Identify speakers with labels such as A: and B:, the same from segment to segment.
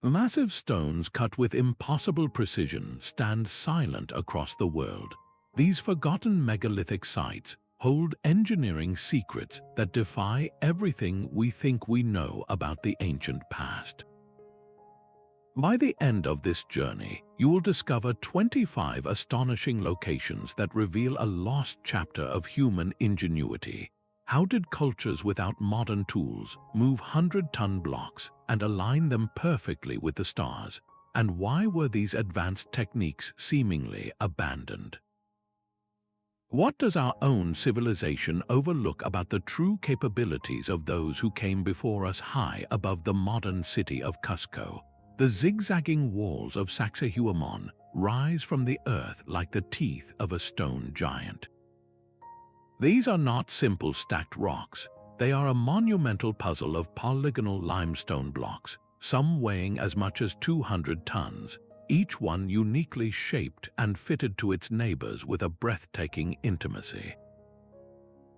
A: Massive stones cut with impossible precision stand silent across the world. These forgotten megalithic sites hold engineering secrets that defy everything we think we know about the ancient past. By the end of this journey, you will discover 25 astonishing locations that reveal a lost chapter of human ingenuity. How did cultures without modern tools move 100-ton blocks and align them perfectly with the stars? And why were these advanced techniques seemingly abandoned? What does our own civilization overlook about the true capabilities of those who came before us high above the modern city of Cusco? The zigzagging walls of Sacsayhuamán rise from the earth like the teeth of a stone giant. These are not simple stacked rocks. They are a monumental puzzle of polygonal limestone blocks, some weighing as much as 200 tons, each one uniquely shaped and fitted to its neighbors with a breathtaking intimacy.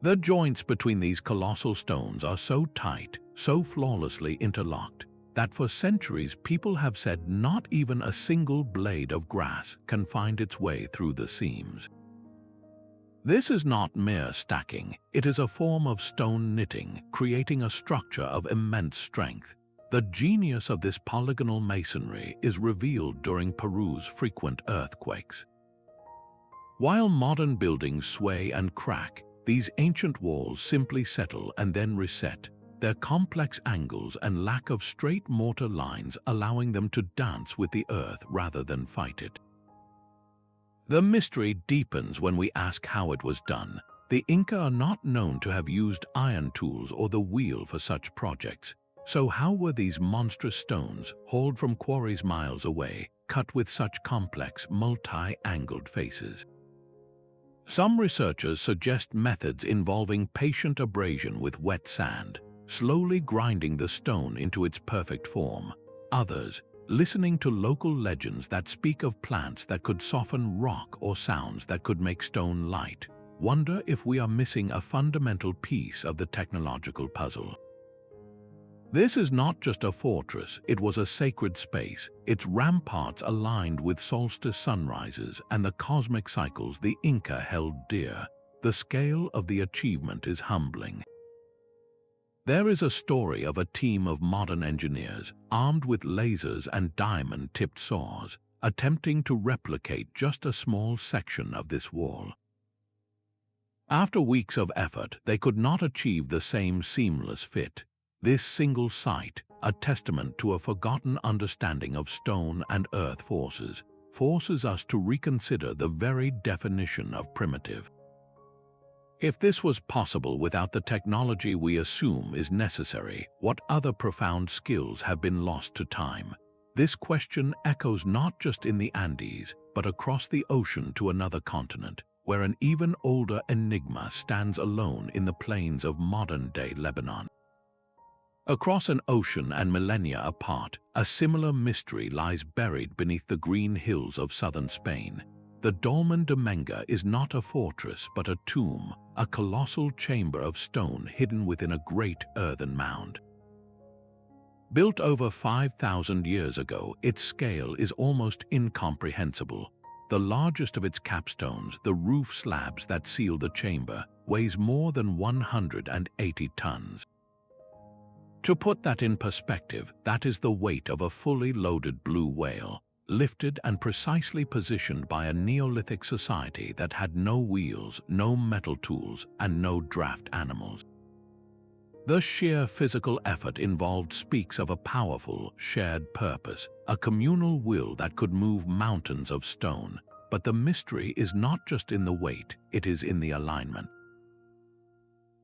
A: The joints between these colossal stones are so tight, so flawlessly interlocked, that for centuries people have said not even a single blade of grass can find its way through the seams. This is not mere stacking, it is a form of stone knitting, creating a structure of immense strength. The genius of this polygonal masonry is revealed during Peru's frequent earthquakes. While modern buildings sway and crack, these ancient walls simply settle and then reset, their complex angles and lack of straight mortar lines allowing them to dance with the earth rather than fight it. The mystery deepens when we ask how it was done. The Inca are not known to have used iron tools or the wheel for such projects. So how were these monstrous stones, hauled from quarries miles away, cut with such complex, multi-angled faces? Some researchers suggest methods involving patient abrasion with wet sand, slowly grinding the stone into its perfect form. Others, listening to local legends that speak of plants that could soften rock or sounds that could make stone light, wonder if we are missing a fundamental piece of the technological puzzle. This is not just a fortress, it was a sacred space, its ramparts aligned with solstice sunrises and the cosmic cycles the Inca held dear. The scale of the achievement is humbling. There is a story of a team of modern engineers, armed with lasers and diamond-tipped saws, attempting to replicate just a small section of this wall. After weeks of effort, they could not achieve the same seamless fit. This single site, a testament to a forgotten understanding of stone and earth forces, forces us to reconsider the very definition of primitive. If this was possible without the technology we assume is necessary, what other profound skills have been lost to time? This question echoes not just in the Andes, but across the ocean to another continent, where an even older enigma stands alone in the plains of modern-day Lebanon. Across an ocean and millennia apart, a similar mystery lies buried beneath the green hills of southern Spain. The Dólmen de Menga is not a fortress but a tomb, a colossal chamber of stone hidden within a great earthen mound. Built over 5,000 years ago, its scale is almost incomprehensible. The largest of its capstones, the roof slabs that seal the chamber, weighs more than 180 tons. To put that in perspective, that is the weight of a fully loaded blue whale, lifted and precisely positioned by a Neolithic society that had no wheels, no metal tools, and no draft animals. The sheer physical effort involved speaks of a powerful, shared purpose, a communal will that could move mountains of stone. But the mystery is not just in the weight, it is in the alignment.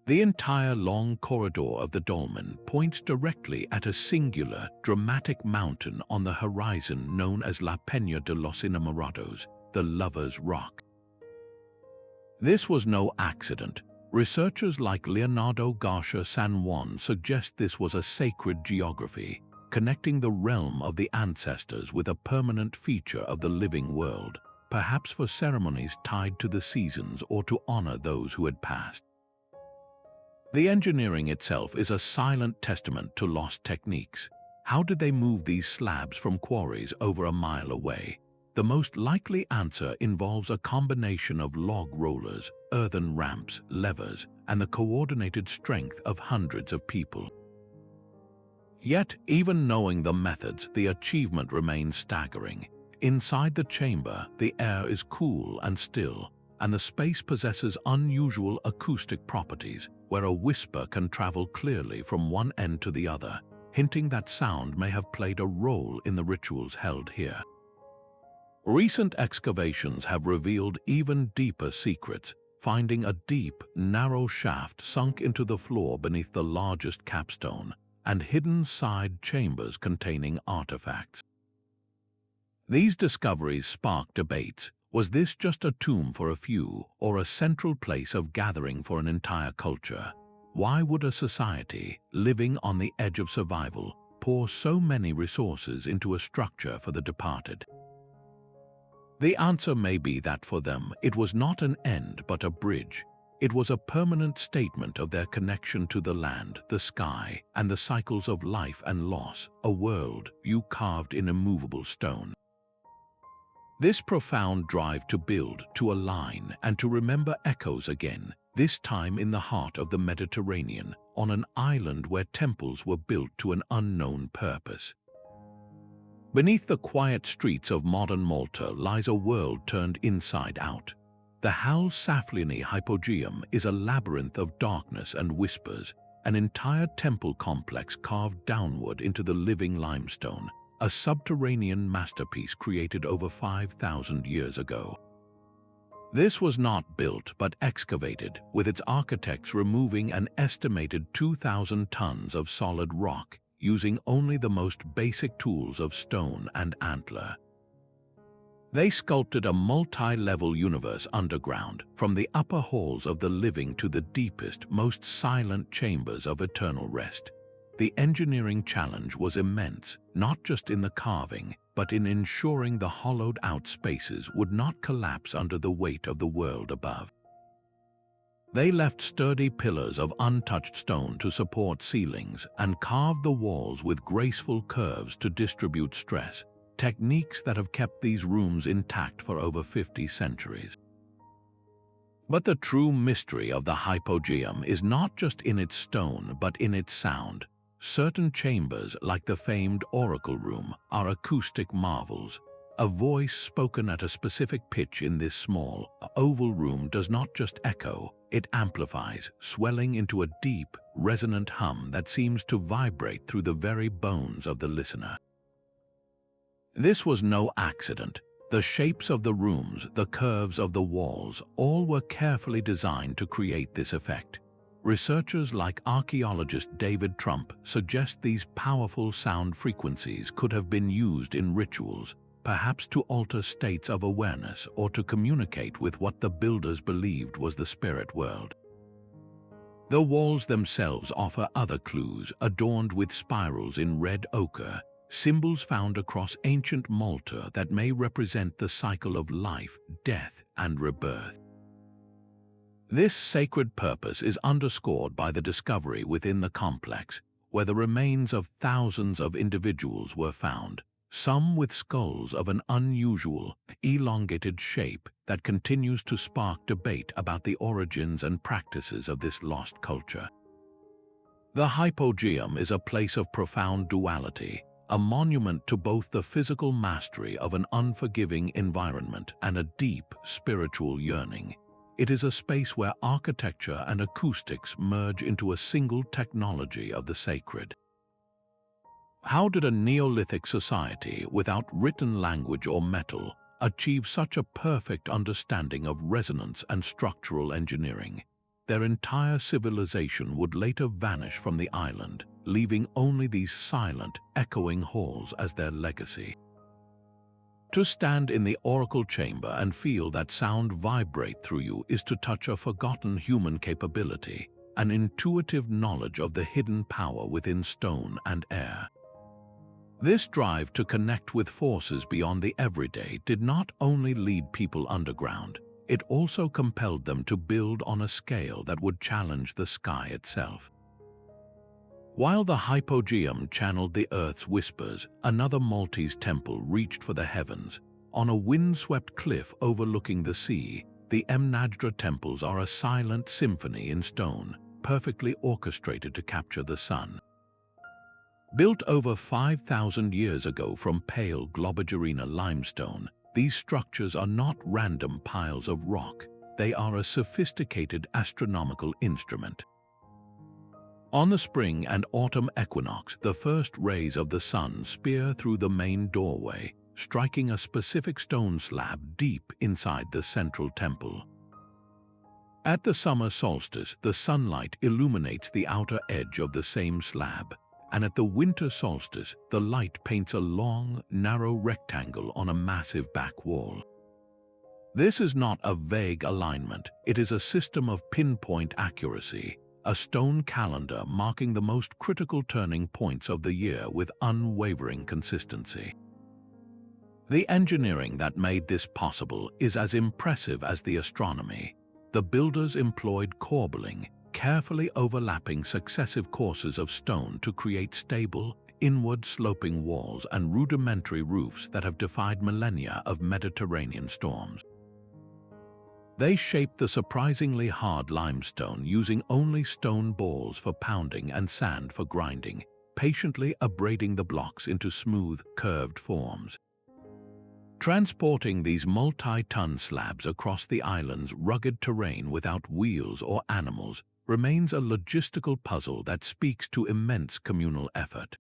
A: The entire long corridor of the Dólmen points directly at a singular, dramatic mountain on the horizon known as La Peña de los Enamorados, the Lover's Rock. This was no accident. Researchers like Leonardo Garcia San Juan suggest this was a sacred geography, connecting the realm of the ancestors with a permanent feature of the living world, perhaps for ceremonies tied to the seasons or to honor those who had passed. The engineering itself is a silent testament to lost techniques. How did they move these slabs from quarries over a mile away? The most likely answer involves a combination of log rollers, earthen ramps, levers, and the coordinated strength of hundreds of people. Yet, even knowing the methods, the achievement remains staggering. Inside the chamber, the air is cool and still, and the space possesses unusual acoustic properties, where a whisper can travel clearly from one end to the other, hinting that sound may have played a role in the rituals held here. Recent excavations have revealed even deeper secrets, finding a deep, narrow shaft sunk into the floor beneath the largest capstone, and hidden side chambers containing artifacts. These discoveries spark debates. Was this just a tomb for a few, or a central place of gathering for an entire culture? Why would a society, living on the edge of survival, pour so many resources into a structure for the departed? The answer may be that for them, it was not an end but a bridge. It was a permanent statement of their connection to the land, the sky, and the cycles of life and loss, a world you carved in immovable stone. This profound drive to build, to align, and to remember echoes again, this time in the heart of the Mediterranean, on an island where temples were built to an unknown purpose. Beneath the quiet streets of modern Malta lies a world turned inside out. The Hal Saflieni Hypogeum is a labyrinth of darkness and whispers, an entire temple complex carved downward into the living limestone, a subterranean masterpiece created over 5,000 years ago. This was not built but excavated, with its architects removing an estimated 2,000 tons of solid rock, using only the most basic tools of stone and antler. They sculpted a multi-level universe underground, from the upper halls of the living to the deepest, most silent chambers of eternal rest. The engineering challenge was immense, not just in the carving, but in ensuring the hollowed-out spaces would not collapse under the weight of the world above. They left sturdy pillars of untouched stone to support ceilings and carved the walls with graceful curves to distribute stress, techniques that have kept these rooms intact for over 50 centuries. But the true mystery of the Hypogeum is not just in its stone but in its sound. Certain chambers, like the famed Oracle Room, are acoustic marvels. A voice spoken at a specific pitch in this small, oval room does not just echo, it amplifies, swelling into a deep, resonant hum that seems to vibrate through the very bones of the listener. This was no accident. The shapes of the rooms, the curves of the walls, all were carefully designed to create this effect. Researchers like archaeologist David Trump suggest these powerful sound frequencies could have been used in rituals, perhaps to alter states of awareness or to communicate with what the builders believed was the spirit world. The walls themselves offer other clues, adorned with spirals in red ochre, symbols found across ancient Malta that may represent the cycle of life, death, and rebirth. This sacred purpose is underscored by the discovery within the complex, where the remains of thousands of individuals were found, some with skulls of an unusual, elongated shape that continues to spark debate about the origins and practices of this lost culture. The Hypogeum is a place of profound duality, a monument to both the physical mastery of an unforgiving environment and a deep spiritual yearning. It is a space where architecture and acoustics merge into a single technology of the sacred. How did a Neolithic society without written language or metal achieve such a perfect understanding of resonance and structural engineering? Their entire civilization would later vanish from the island, leaving only these silent, echoing halls as their legacy. To stand in the oracle chamber and feel that sound vibrate through you is to touch a forgotten human capability, an intuitive knowledge of the hidden power within stone and air. This drive to connect with forces beyond the everyday did not only lead people underground, it also compelled them to build on a scale that would challenge the sky itself. While the Hypogeum channeled the earth's whispers, another Maltese temple reached for the heavens. On a windswept cliff overlooking the sea, the Mnajdra temples are a silent symphony in stone, perfectly orchestrated to capture the sun. Built over 5,000 years ago from pale Globigerina limestone, these structures are not random piles of rock. They are a sophisticated astronomical instrument. On the spring and autumn equinox, the first rays of the sun spear through the main doorway, striking a specific stone slab deep inside the central temple. At the summer solstice, the sunlight illuminates the outer edge of the same slab, and at the winter solstice, the light paints a long, narrow rectangle on a massive back wall. This is not a vague alignment, it is a system of pinpoint accuracy, a stone calendar marking the most critical turning points of the year with unwavering consistency. The engineering that made this possible is as impressive as the astronomy. The builders employed corbelling, carefully overlapping successive courses of stone to create stable, inward-sloping walls and rudimentary roofs that have defied millennia of Mediterranean storms. They shaped the surprisingly hard limestone using only stone balls for pounding and sand for grinding, patiently abrading the blocks into smooth, curved forms. Transporting these multi-ton slabs across the island's rugged terrain without wheels or animals remains a logistical puzzle that speaks to immense communal effort.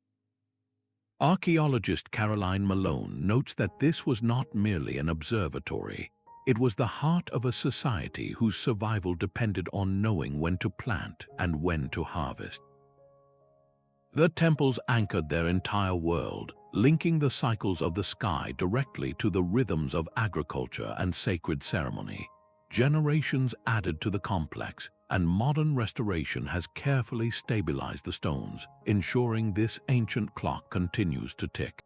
A: Archaeologist Caroline Malone notes that this was not merely an observatory. It was the heart of a society whose survival depended on knowing when to plant and when to harvest. The temples anchored their entire world, linking the cycles of the sky directly to the rhythms of agriculture and sacred ceremony. Generations added to the complex, and modern restoration has carefully stabilized the stones, ensuring this ancient clock continues to tick.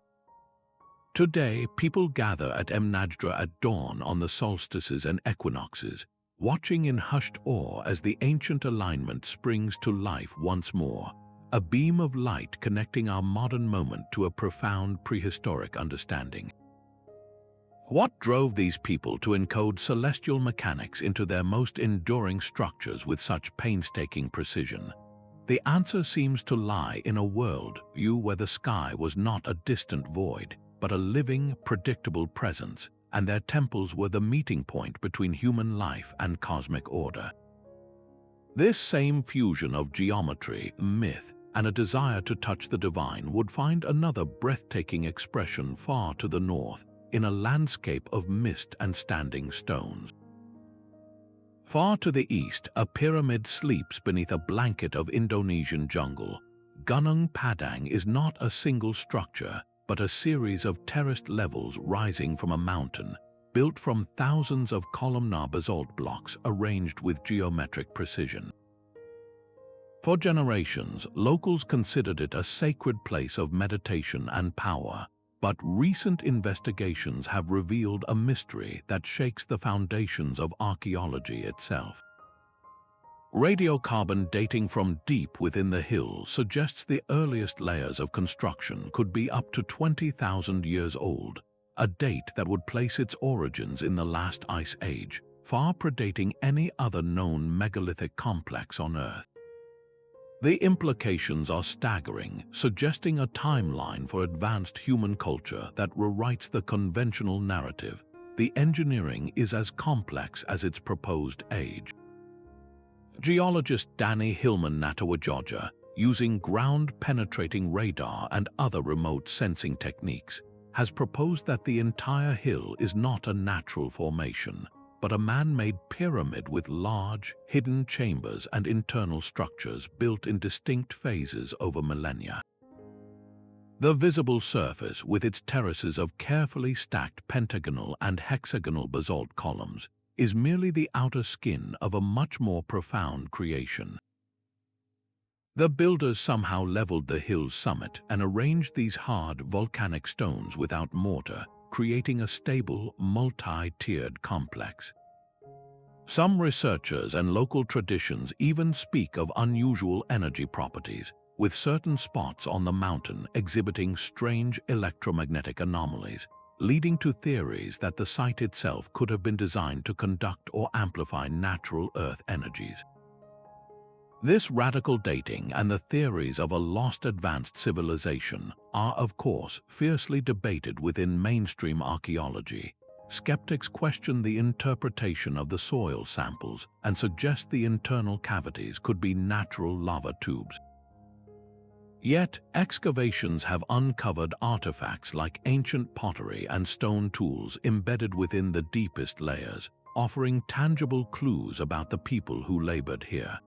A: Today, people gather at Mnajdra at dawn on the solstices and equinoxes, watching in hushed awe as the ancient alignment springs to life once more, a beam of light connecting our modern moment to a profound prehistoric understanding. What drove these people to encode celestial mechanics into their most enduring structures with such painstaking precision? The answer seems to lie in a world view where the sky was not a distant void, but a living, predictable presence, and their temples were the meeting point between human life and cosmic order. This same fusion of geometry, myth, and a desire to touch the divine would find another breathtaking expression far to the north, in a landscape of mist and standing stones. Far to the east, a pyramid sleeps beneath a blanket of Indonesian jungle. Gunung Padang is not a single structure, but a series of terraced levels rising from a mountain, built from thousands of columnar basalt blocks arranged with geometric precision. For generations, locals considered it a sacred place of meditation and power, but recent investigations have revealed a mystery that shakes the foundations of archaeology itself. Radiocarbon dating from deep within the hills suggests the earliest layers of construction could be up to 20,000 years old, a date that would place its origins in the last ice age, far predating any other known megalithic complex on Earth. The implications are staggering, suggesting a timeline for advanced human culture that rewrites the conventional narrative. The engineering is as complex as its proposed age. Geologist Danny Hillman Natawajoja, using ground-penetrating radar and other remote sensing techniques, has proposed that the entire hill is not a natural formation, but a man-made pyramid with large, hidden chambers and internal structures built in distinct phases over millennia. The visible surface, with its terraces of carefully stacked pentagonal and hexagonal basalt columns, is merely the outer skin of a much more profound creation. The builders somehow leveled the hill's summit and arranged these hard volcanic stones without mortar, creating a stable, multi-tiered complex. Some researchers and local traditions even speak of unusual energy properties, with certain spots on the mountain exhibiting strange electromagnetic anomalies, leading to theories that the site itself could have been designed to conduct or amplify natural Earth energies. This radical dating and the theories of a lost advanced civilization are, of course, fiercely debated within mainstream archaeology. Skeptics question the interpretation of the soil samples and suggest the internal cavities could be natural lava tubes. Yet, excavations have uncovered artifacts like ancient pottery and stone tools embedded within the deepest layers, offering tangible clues about the people who labored here.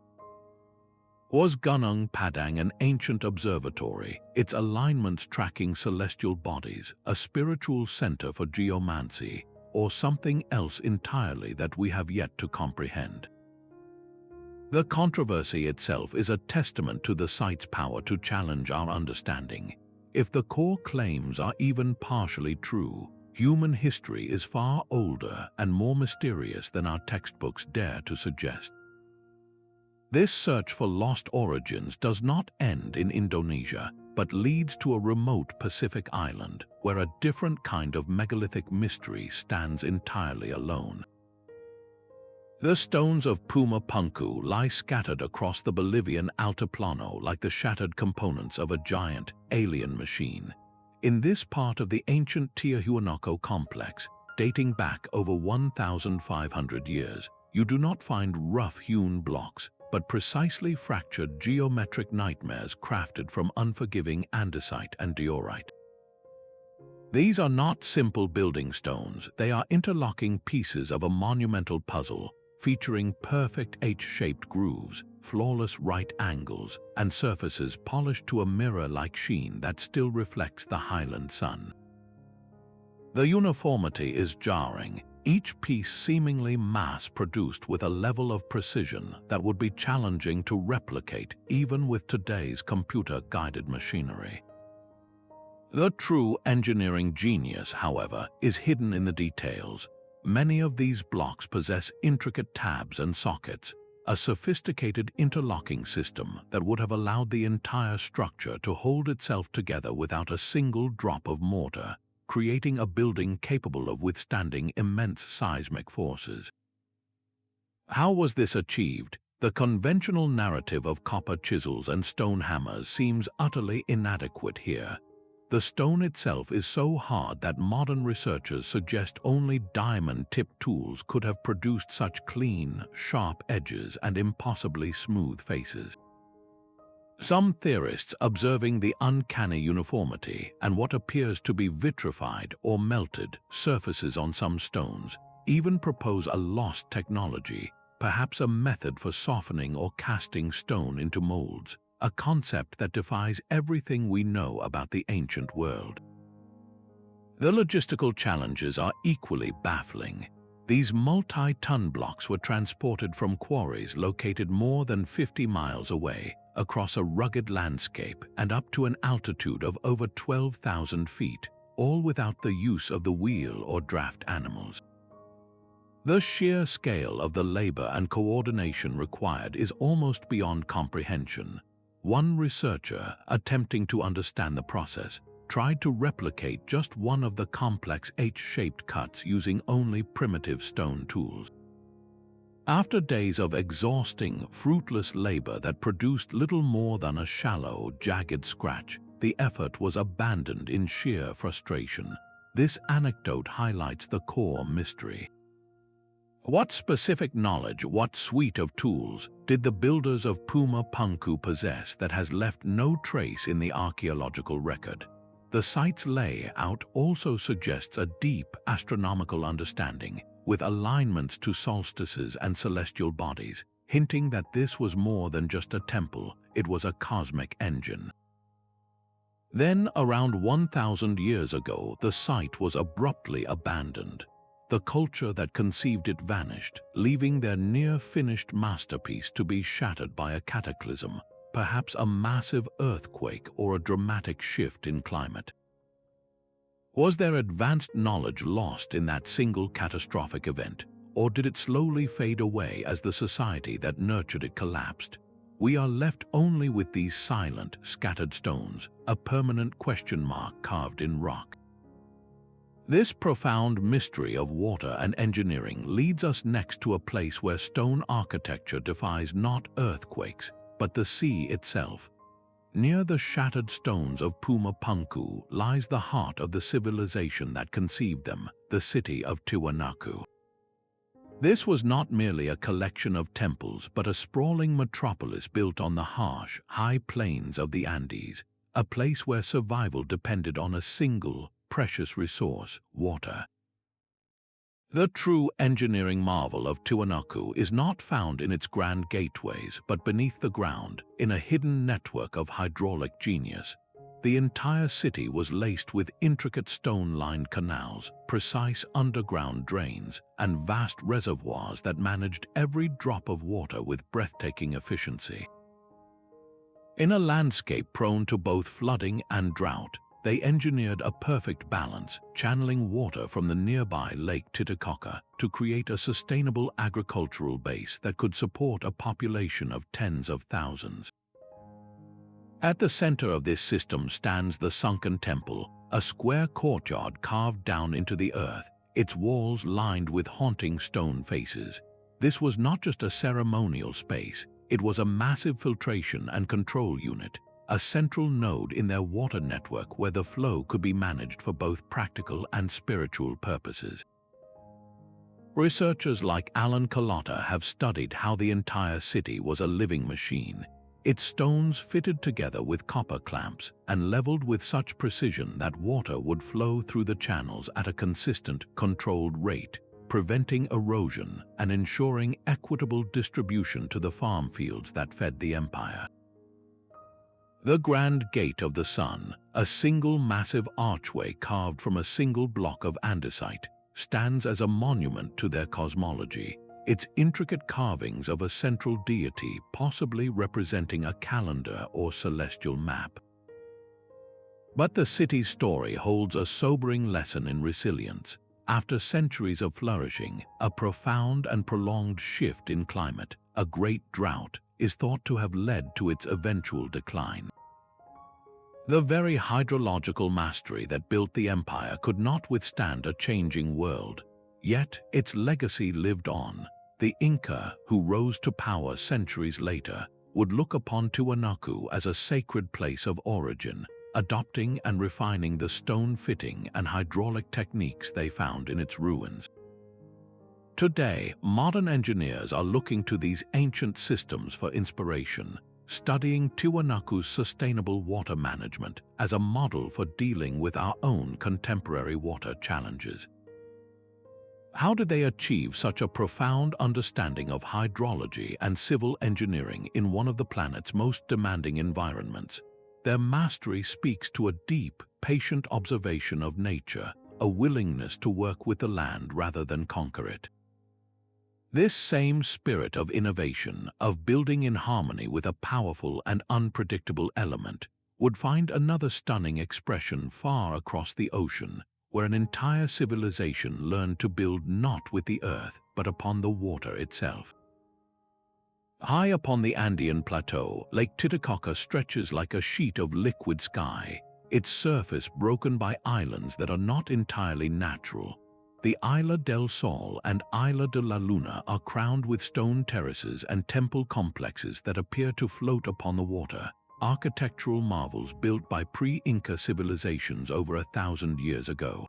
A: Was Gunung Padang an ancient observatory, its alignments tracking celestial bodies, a spiritual center for geomancy, or something else entirely that we have yet to comprehend? The controversy itself is a testament to the site's power to challenge our understanding. If the core claims are even partially true, human history is far older and more mysterious than our textbooks dare to suggest. This search for lost origins does not end in Indonesia, but leads to a remote Pacific island where a different kind of megalithic mystery stands entirely alone. The stones of Pumapunku lie scattered across the Bolivian Altiplano like the shattered components of a giant, alien machine. In this part of the ancient Tiwanaku complex, dating back over 1,500 years, you do not find rough-hewn blocks, but precisely fractured geometric nightmares crafted from unforgiving andesite and diorite. These are not simple building stones, they are interlocking pieces of a monumental puzzle, featuring perfect H-shaped grooves, flawless right angles, and surfaces polished to a mirror-like sheen that still reflects the highland sun. The uniformity is jarring, each piece seemingly mass-produced with a level of precision that would be challenging to replicate even with today's computer-guided machinery. The true engineering genius, however, is hidden in the details. Many of these blocks possess intricate tabs and sockets, a sophisticated interlocking system that would have allowed the entire structure to hold itself together without a single drop of mortar, creating a building capable of withstanding immense seismic forces. How was this achieved? The conventional narrative of copper chisels and stone hammers seems utterly inadequate here. The stone itself is so hard that modern researchers suggest only diamond-tipped tools could have produced such clean, sharp edges and impossibly smooth faces. Some theorists, observing the uncanny uniformity and what appears to be vitrified or melted surfaces on some stones, even propose a lost technology, perhaps a method for softening or casting stone into molds, a concept that defies everything we know about the ancient world. The logistical challenges are equally baffling. These multi-ton blocks were transported from quarries located more than 50 miles away, across a rugged landscape and up to an altitude of over 12,000 feet, all without the use of the wheel or draft animals. The sheer scale of the labor and coordination required is almost beyond comprehension. One researcher, attempting to understand the process, tried to replicate just one of the complex H-shaped cuts using only primitive stone tools. After days of exhausting, fruitless labor that produced little more than a shallow, jagged scratch, the effort was abandoned in sheer frustration. This anecdote highlights the core mystery. What specific knowledge, what suite of tools, did the builders of Pumapunku possess that has left no trace in the archaeological record? The site's layout also suggests a deep astronomical understanding, with alignments to solstices and celestial bodies, hinting that this was more than just a temple, it was a cosmic engine. Then, around 1,000 years ago, the site was abruptly abandoned. The culture that conceived it vanished, leaving their near-finished masterpiece to be shattered by a cataclysm, perhaps a massive earthquake or a dramatic shift in climate. Was their advanced knowledge lost in that single catastrophic event, or did it slowly fade away as the society that nurtured it collapsed? we are left only with these silent, scattered stones, a permanent question mark carved in rock. This profound mystery of water and engineering leads us next to a place where stone architecture defies not earthquakes, but the sea itself. Near the shattered stones of Pumapunku lies the heart of the civilization that conceived them, the city of Tiwanaku. This was not merely a collection of temples, but a sprawling metropolis built on the harsh, high plains of the Andes, a place where survival depended on a single, precious resource, water. The true engineering marvel of Tiwanaku is not found in its grand gateways, but beneath the ground, in a hidden network of hydraulic genius. The entire city was laced with intricate stone-lined canals, precise underground drains, and vast reservoirs that managed every drop of water with breathtaking efficiency. In a landscape prone to both flooding and drought, they engineered a perfect balance, channeling water from the nearby Lake Titicaca to create a sustainable agricultural base that could support a population of tens of thousands. At the center of this system stands the sunken temple, a square courtyard carved down into the earth, its walls lined with haunting stone faces. This was not just a ceremonial space, it was a massive filtration and control unit, a central node in their water network where the flow could be managed for both practical and spiritual purposes. Researchers like Alan Carlotta have studied how the entire city was a living machine, its stones fitted together with copper clamps and leveled with such precision that water would flow through the channels at a consistent, controlled rate, preventing erosion and ensuring equitable distribution to the farm fields that fed the empire. The Grand Gate of the Sun, a single massive archway carved from a single block of andesite, stands as a monument to their cosmology, its intricate carvings of a central deity possibly representing a calendar or celestial map. But the city's story holds a sobering lesson in resilience. After centuries of flourishing, a profound and prolonged shift in climate, a great drought, is thought to have led to its eventual decline. The very hydrological mastery that built the empire could not withstand a changing world, yet its legacy lived on. The Inca, who rose to power centuries later, would look upon Tiwanaku as a sacred place of origin, adopting and refining the stone fitting and hydraulic techniques they found in its ruins. Today, modern engineers are looking to these ancient systems for inspiration, studying Tiwanaku's sustainable water management as a model for dealing with our own contemporary water challenges. How did they achieve such a profound understanding of hydrology and civil engineering in one of the planet's most demanding environments? Their mastery speaks to a deep, patient observation of nature, a willingness to work with the land rather than conquer it. This same spirit of innovation, of building in harmony with a powerful and unpredictable element, would find another stunning expression far across the ocean, where an entire civilization learned to build not with the earth, but upon the water itself. High upon the Andean plateau, Lake Titicaca stretches like a sheet of liquid sky, its surface broken by islands that are not entirely natural. The Isla del Sol and Isla de la Luna are crowned with stone terraces and temple complexes that appear to float upon the water, architectural marvels built by pre-Inca civilizations over 1,000 years ago.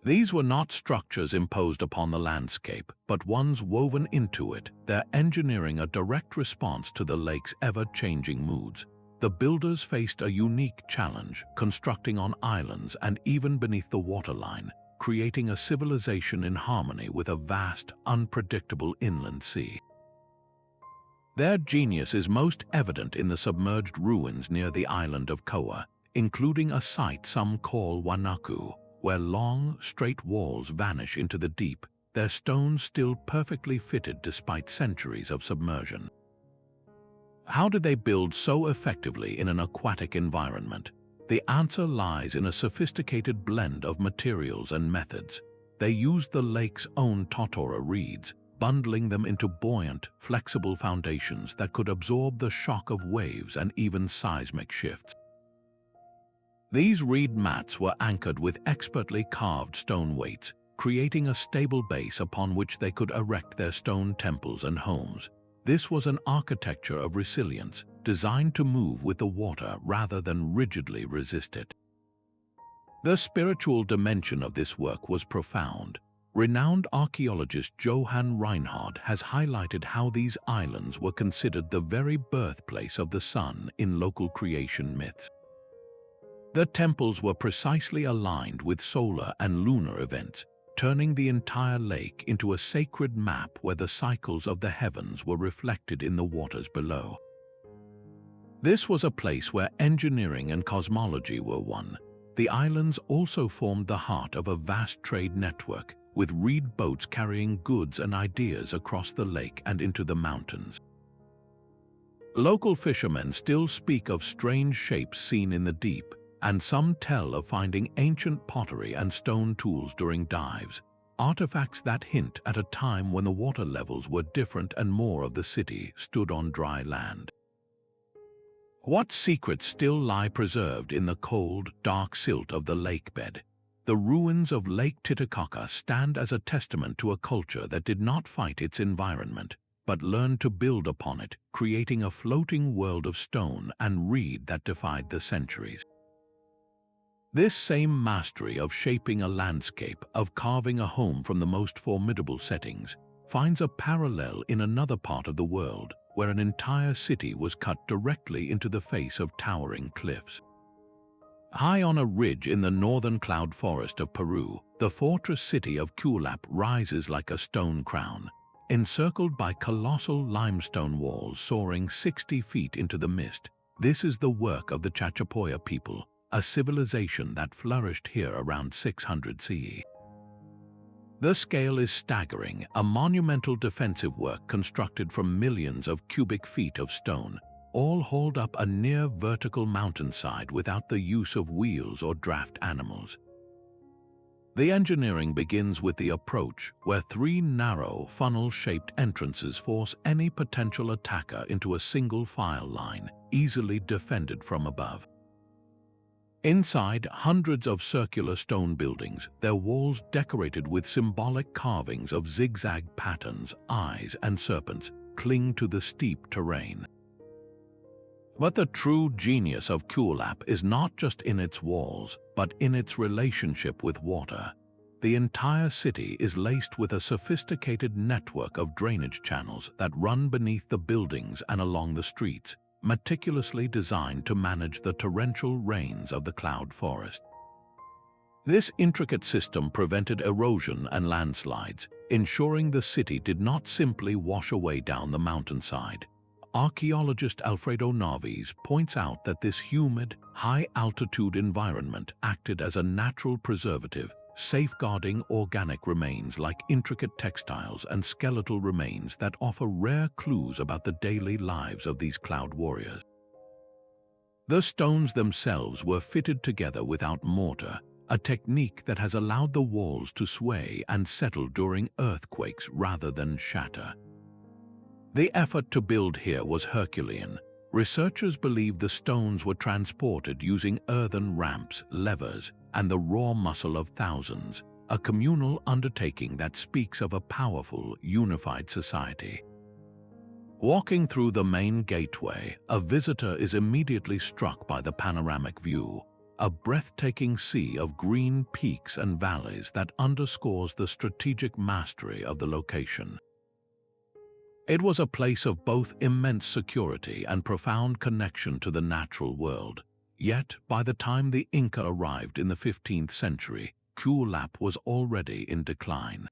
A: These were not structures imposed upon the landscape, but ones woven into it, their engineering a direct response to the lake's ever-changing moods. The builders faced a unique challenge, constructing on islands and even beneath the waterline, creating a civilization in harmony with a vast, unpredictable inland sea. Their genius is most evident in the submerged ruins near the island of Koa, including a site some call Wanaku, where long, straight walls vanish into the deep, their stones still perfectly fitted despite centuries of submersion. How did they build so effectively in an aquatic environment? The answer lies in a sophisticated blend of materials and methods. They used the lake's own totora reeds, bundling them into buoyant, flexible foundations that could absorb the shock of waves and even seismic shifts. These reed mats were anchored with expertly carved stone weights, creating a stable base upon which they could erect their stone temples and homes. This was an architecture of resilience, designed to move with the water rather than rigidly resist it. The spiritual dimension of this work was profound. Renowned archaeologist Johann Reinhard has highlighted how these islands were considered the very birthplace of the sun in local creation myths. The temples were precisely aligned with solar and lunar events, turning the entire lake into a sacred map where the cycles of the heavens were reflected in the waters below. This was a place where engineering and cosmology were one. The islands also formed the heart of a vast trade network, with reed boats carrying goods and ideas across the lake and into the mountains. Local fishermen still speak of strange shapes seen in the deep, and some tell of finding ancient pottery and stone tools during dives, artifacts that hint at a time when the water levels were different and more of the city stood on dry land. What secrets still lie preserved in the cold, dark silt of the lake bed? The ruins of Lake Titicaca stand as a testament to a culture that did not fight its environment, but learned to build upon it, creating a floating world of stone and reed that defied the centuries. This same mastery of shaping a landscape, of carving a home from the most formidable settings, finds a parallel in another part of the world, where an entire city was cut directly into the face of towering cliffs. High on a ridge in the northern cloud forest of Peru, the fortress city of Kuelap rises like a stone crown, encircled by colossal limestone walls soaring 60 feet into the mist. This is the work of the Chachapoya people, a civilization that flourished here around 600 CE. The scale is staggering, a monumental defensive work constructed from millions of cubic feet of stone, all hauled up a near-vertical mountainside without the use of wheels or draft animals. The engineering begins with the approach, where 3 narrow, funnel-shaped entrances force any potential attacker into a single file line, easily defended from above. Inside, hundreds of circular stone buildings, their walls decorated with symbolic carvings of zigzag patterns, eyes, and serpents, cling to the steep terrain. But the true genius of Kuelap is not just in its walls, but in its relationship with water. The entire city is laced with a sophisticated network of drainage channels that run beneath the buildings and along the streets, meticulously designed to manage the torrential rains of the cloud forest. This intricate system prevented erosion and landslides, ensuring the city did not simply wash away down the mountainside. Archaeologist Alfredo Naves points out that this humid, high-altitude environment acted as a natural preservative, safeguarding organic remains like intricate textiles and skeletal remains that offer rare clues about the daily lives of these cloud warriors. The stones themselves were fitted together without mortar, a technique that has allowed the walls to sway and settle during earthquakes rather than shatter. The effort to build here was Herculean. Researchers believe the stones were transported using earthen ramps, levers, and the raw muscle of thousands, a communal undertaking that speaks of a powerful, unified society. Walking through the main gateway, a visitor is immediately struck by the panoramic view, a breathtaking sea of green peaks and valleys that underscores the strategic mastery of the location. It was a place of both immense security and profound connection to the natural world. Yet, by the time the Inca arrived in the 15th century, Kuelap was already in decline.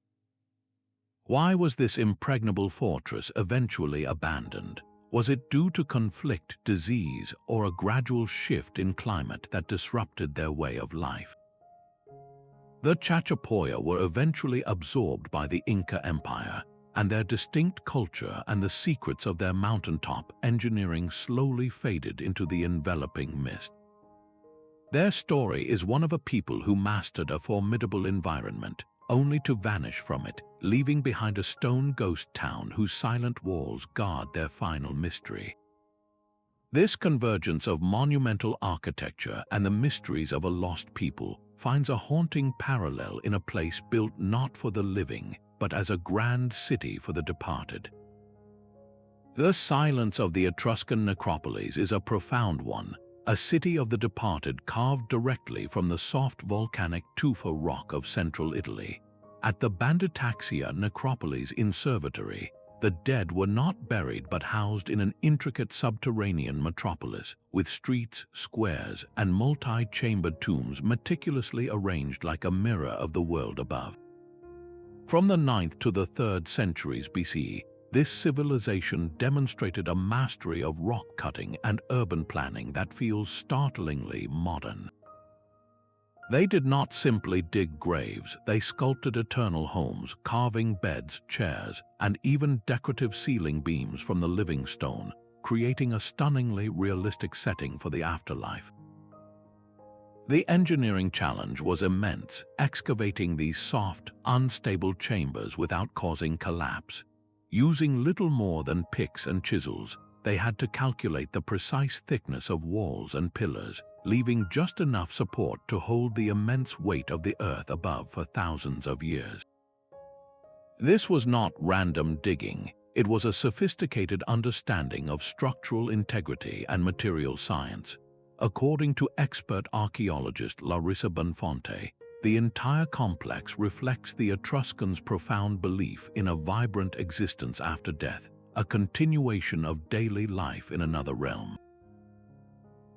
A: Why was this impregnable fortress eventually abandoned? Was it due to conflict, disease, or a gradual shift in climate that disrupted their way of life? The Chachapoya were eventually absorbed by the Inca Empire, and their distinct culture and the secrets of their mountaintop engineering slowly faded into the enveloping mist. Their story is one of a people who mastered a formidable environment, only to vanish from it, leaving behind a stone ghost town whose silent walls guard their final mystery. This convergence of monumental architecture and the mysteries of a lost people finds a haunting parallel in a place built not for the living, but as a grand city for the departed. The silence of the Etruscan necropolis is a profound one, a city of the departed carved directly from the soft volcanic tufa rock of central Italy. At the Titicaca necropolis conservatory, the dead were not buried but housed in an intricate subterranean metropolis, with streets, squares, and multi-chambered tombs meticulously arranged like a mirror of the world above. From the 9th to the 3rd centuries BCE, this civilization demonstrated a mastery of rock cutting and urban planning that feels startlingly modern. They did not simply dig graves, they sculpted eternal homes, carving beds, chairs, and even decorative ceiling beams from the living stone, creating a stunningly realistic setting for the afterlife. The engineering challenge was immense, excavating these soft, unstable chambers without causing collapse. Using little more than picks and chisels, they had to calculate the precise thickness of walls and pillars, leaving just enough support to hold the immense weight of the earth above for thousands of years. This was not random digging, it was a sophisticated understanding of structural integrity and material science. According to expert archaeologist Larissa Bonfonte, the entire complex reflects the Etruscans' profound belief in a vibrant existence after death, a continuation of daily life in another realm.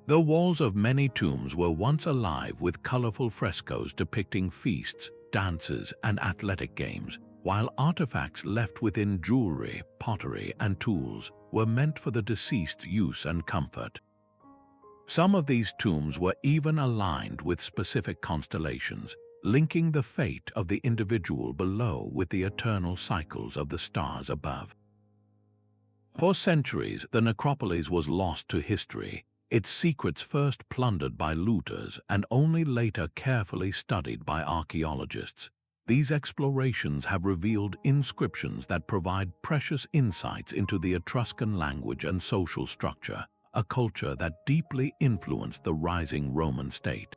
A: The walls of many tombs were once alive with colorful frescoes depicting feasts, dances, and athletic games, while artifacts left within jewelry, pottery, and tools were meant for the deceased's use and comfort. Some of these tombs were even aligned with specific constellations, linking the fate of the individual below with the eternal cycles of the stars above. For centuries, the necropolis was lost to history, its secrets first plundered by looters and only later carefully studied by archaeologists. These explorations have revealed inscriptions that provide precious insights into the Etruscan language and social structure, a culture that deeply influenced the rising Roman state.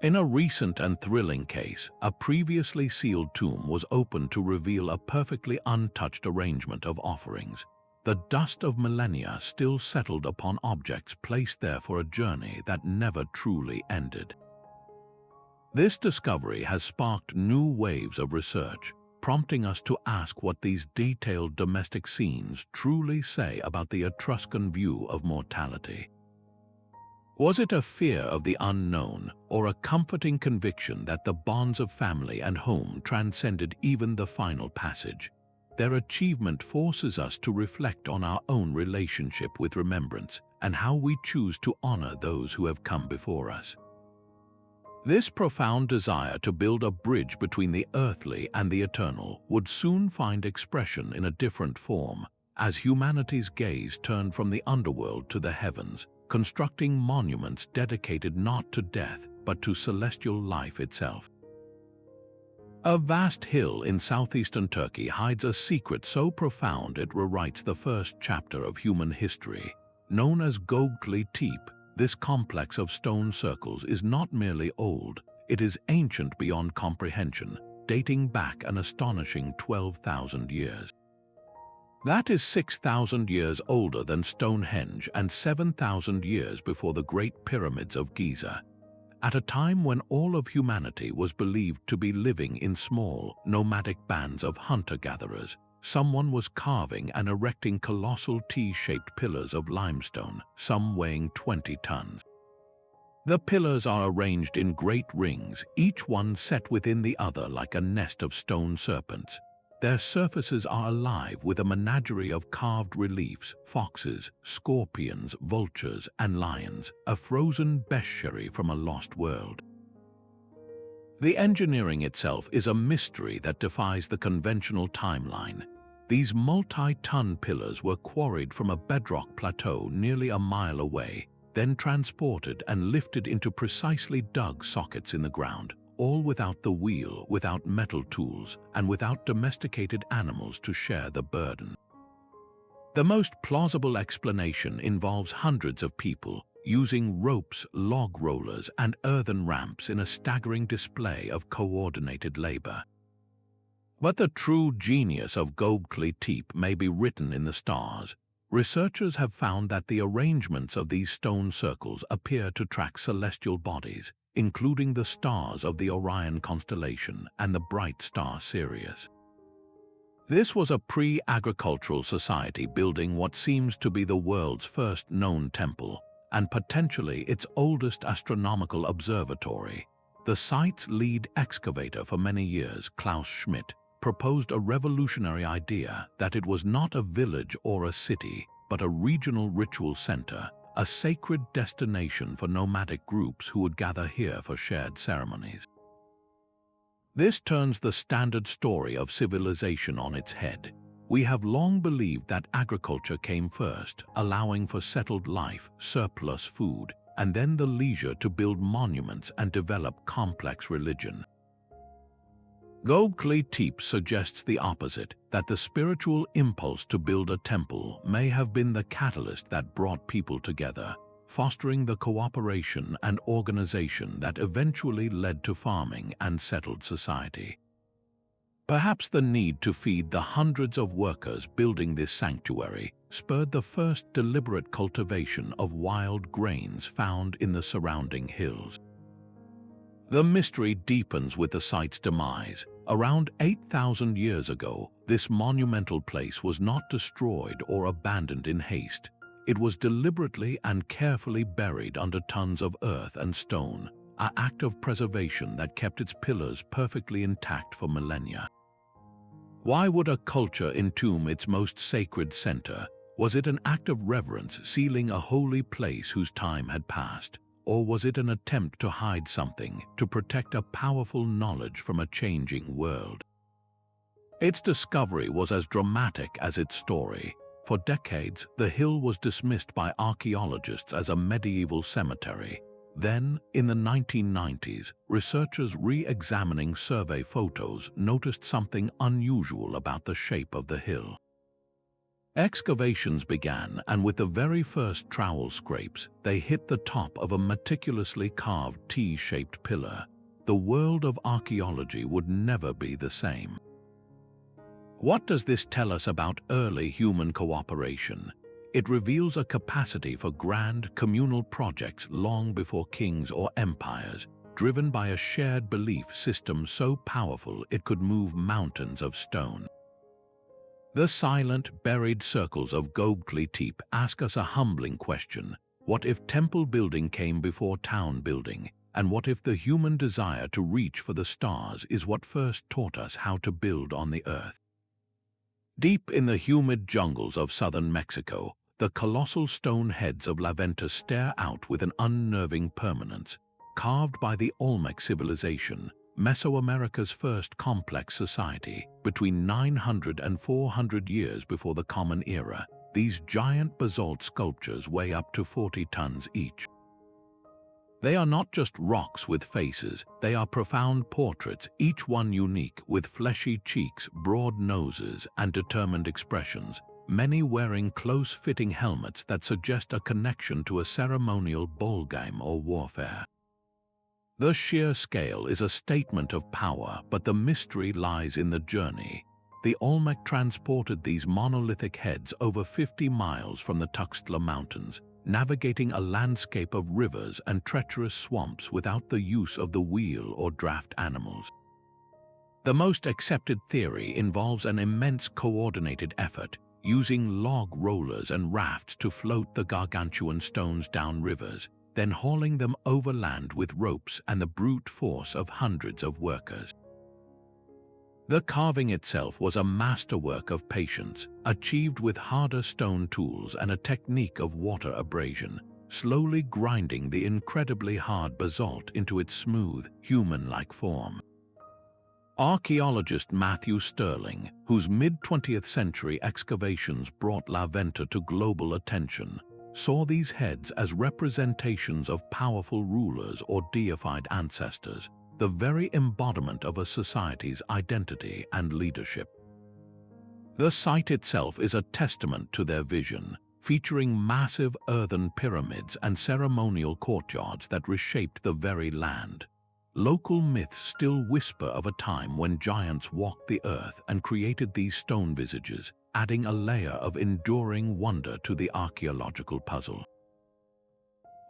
A: In a recent and thrilling case, a previously sealed tomb was opened to reveal a perfectly untouched arrangement of offerings. The dust of millennia still settled upon objects placed there for a journey that never truly ended. This discovery has sparked new waves of research, prompting us to ask what these detailed domestic scenes truly say about the Etruscan view of mortality. Was it a fear of the unknown, or a comforting conviction that the bonds of family and home transcended even the final passage? Their achievement forces us to reflect on our own relationship with remembrance and how we choose to honor those who have come before us. This profound desire to build a bridge between the earthly and the eternal would soon find expression in a different form, as humanity's gaze turned from the underworld to the heavens, constructing monuments dedicated not to death but to celestial life itself. A vast hill in southeastern Turkey hides a secret so profound it rewrites the first chapter of human history. Known as Göbekli Tepe, this complex of stone circles is not merely old, it is ancient beyond comprehension, dating back an astonishing 12,000 years. That is 6,000 years older than Stonehenge and 7,000 years before the Great Pyramids of Giza. At a time when all of humanity was believed to be living in small, nomadic bands of hunter-gatherers, someone was carving and erecting colossal T-shaped pillars of limestone, some weighing 20 tons. The pillars are arranged in great rings, each one set within the other like a nest of stone serpents. Their surfaces are alive with a menagerie of carved reliefs, foxes, scorpions, vultures, and lions, a frozen bestiary from a lost world. The engineering itself is a mystery that defies the conventional timeline. These multi-ton pillars were quarried from a bedrock plateau nearly a mile away, then transported and lifted into precisely dug sockets in the ground, all without the wheel, without metal tools, and without domesticated animals to share the burden. The most plausible explanation involves hundreds of people using ropes, log rollers, and earthen ramps in a staggering display of coordinated labor. But the true genius of Göbekli Tepe may be written in the stars. Researchers have found that the arrangements of these stone circles appear to track celestial bodies, including the stars of the Orion constellation and the bright star Sirius. This was a pre-agricultural society building what seems to be the world's first known temple, and potentially its oldest astronomical observatory. The site's lead excavator for many years, Klaus Schmidt, proposed a revolutionary idea that it was not a village or a city, but a regional ritual center, a sacred destination for nomadic groups who would gather here for shared ceremonies. This turns the standard story of civilization on its head. We have long believed that agriculture came first, allowing for settled life, surplus food, and then the leisure to build monuments and develop complex religion. Göbekli Tepe suggests the opposite, that the spiritual impulse to build a temple may have been the catalyst that brought people together, fostering the cooperation and organization that eventually led to farming and settled society. Perhaps the need to feed the hundreds of workers building this sanctuary spurred the first deliberate cultivation of wild grains found in the surrounding hills. The mystery deepens with the site's demise. Around 8,000 years ago, this monumental place was not destroyed or abandoned in haste. It was deliberately and carefully buried under tons of earth and stone, an act of preservation that kept its pillars perfectly intact for millennia. Why would a culture entomb its most sacred center? Was it an act of reverence sealing a holy place whose time had passed? Or was it an attempt to hide something, to protect a powerful knowledge from a changing world? Its discovery was as dramatic as its story. For decades, the hill was dismissed by archaeologists as a medieval cemetery. Then, in the 1990s, researchers re-examining survey photos noticed something unusual about the shape of the hill. Excavations began, and with the very first trowel scrapes, they hit the top of a meticulously carved T-shaped pillar. The world of archaeology would never be the same. What does this tell us about early human cooperation? It reveals a capacity for grand communal projects long before kings or empires, driven by a shared belief system so powerful it could move mountains of stone. The silent, buried circles of Göbekli Tepe ask us a humbling question. What if temple building came before town building? And what if the human desire to reach for the stars is what first taught us how to build on the earth? Deep in the humid jungles of southern Mexico, the colossal stone heads of Labyrinth stare out with an unnerving permanence. Carved by the Olmec civilization, Mesoamerica's first complex society, between 900 and 400 years before the Common Era, these giant basalt sculptures weigh up to 40 tons each. They are not just rocks with faces, they are profound portraits, each one unique, with fleshy cheeks, broad noses, and determined expressions, many wearing close-fitting helmets that suggest a connection to a ceremonial ballgame or warfare. The sheer scale is a statement of power, but the mystery lies in the journey. The Olmec transported these monolithic heads over 50 miles from the Tuxtla Mountains, navigating a landscape of rivers and treacherous swamps without the use of the wheel or draft animals. The most accepted theory involves an immense coordinated effort, using log rollers and rafts to float the gargantuan stones down rivers, then hauling them overland with ropes and the brute force of hundreds of workers. The carving itself was a masterwork of patience, achieved with harder stone tools and a technique of water abrasion, slowly grinding the incredibly hard basalt into its smooth, human-like form. Archaeologist Matthew Stirling, whose mid-20th century excavations brought Labyrinth to global attention, saw these heads as representations of powerful rulers or deified ancestors, the very embodiment of a society's identity and leadership. The site itself is a testament to their vision, featuring massive earthen pyramids and ceremonial courtyards that reshaped the very land. Local myths still whisper of a time when giants walked the earth and created these stone visages, adding a layer of enduring wonder to the archaeological puzzle.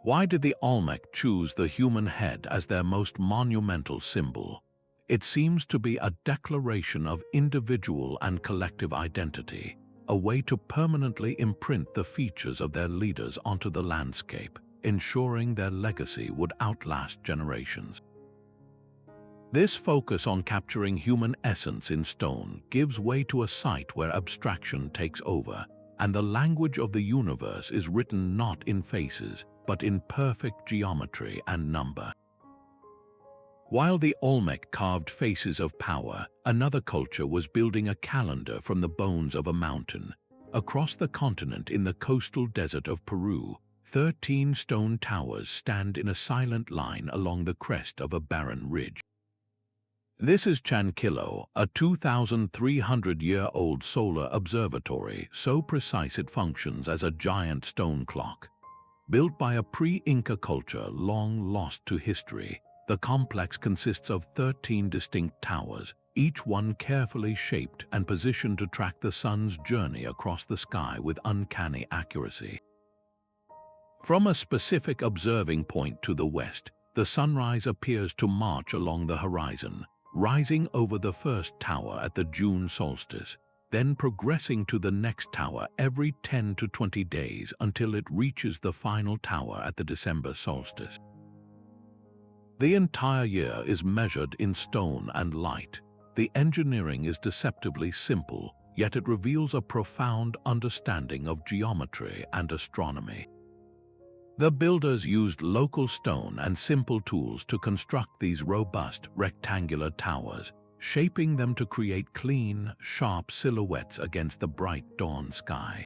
A: Why did the Olmec choose the human head as their most monumental symbol? It seems to be a declaration of individual and collective identity, a way to permanently imprint the features of their leaders onto the landscape, ensuring their legacy would outlast generations. This focus on capturing human essence in stone gives way to a site where abstraction takes over, and the language of the universe is written not in faces, but in perfect geometry and number. While the Olmec carved faces of power, another culture was building a calendar from the bones of a mountain. Across the continent in the coastal desert of Peru, 13 stone towers stand in a silent line along the crest of a barren ridge. This is Chankillo, a 2,300-year-old solar observatory so precise it functions as a giant stone clock. Built by a pre-Inca culture long lost to history, the complex consists of 13 distinct towers, each one carefully shaped and positioned to track the sun's journey across the sky with uncanny accuracy. From a specific observing point to the west, the sunrise appears to march along the horizon, rising over the first tower at the June solstice, then progressing to the next tower every 10 to 20 days until it reaches the final tower at the December solstice. The entire year is measured in stone and light. The engineering is deceptively simple, yet it reveals a profound understanding of geometry and astronomy. The builders used local stone and simple tools to construct these robust, rectangular towers, shaping them to create clean, sharp silhouettes against the bright dawn sky.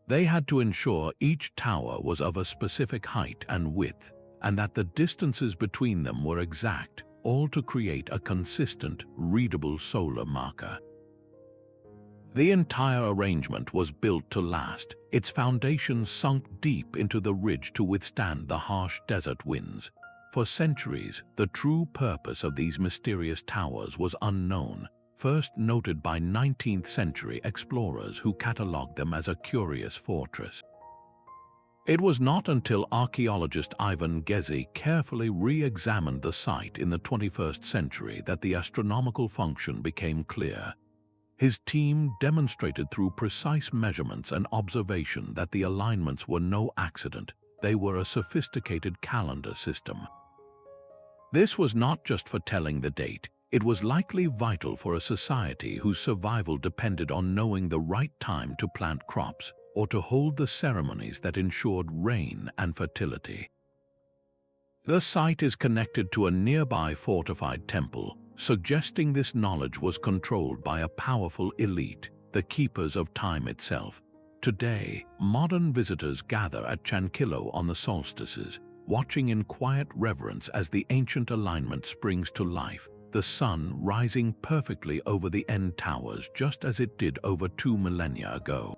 A: They had to ensure each tower was of a specific height and width, and that the distances between them were exact, all to create a consistent, readable solar marker. The entire arrangement was built to last, its foundations sunk deep into the ridge to withstand the harsh desert winds. For centuries, the true purpose of these mysterious towers was unknown, first noted by 19th-century explorers who catalogued them as a curious fortress. It was not until archaeologist Ivan Gezi carefully re-examined the site in the 21st century that the astronomical function became clear. His team demonstrated through precise measurements and observation that the alignments were no accident, they were a sophisticated calendar system. This was not just for telling the date, it was likely vital for a society whose survival depended on knowing the right time to plant crops or to hold the ceremonies that ensured rain and fertility. The site is connected to a nearby fortified temple, suggesting this knowledge was controlled by a powerful elite, the keepers of time itself. Today, modern visitors gather at Chankillo on the solstices, watching in quiet reverence as the ancient alignment springs to life, the sun rising perfectly over the end towers just as it did over 2 millennia ago.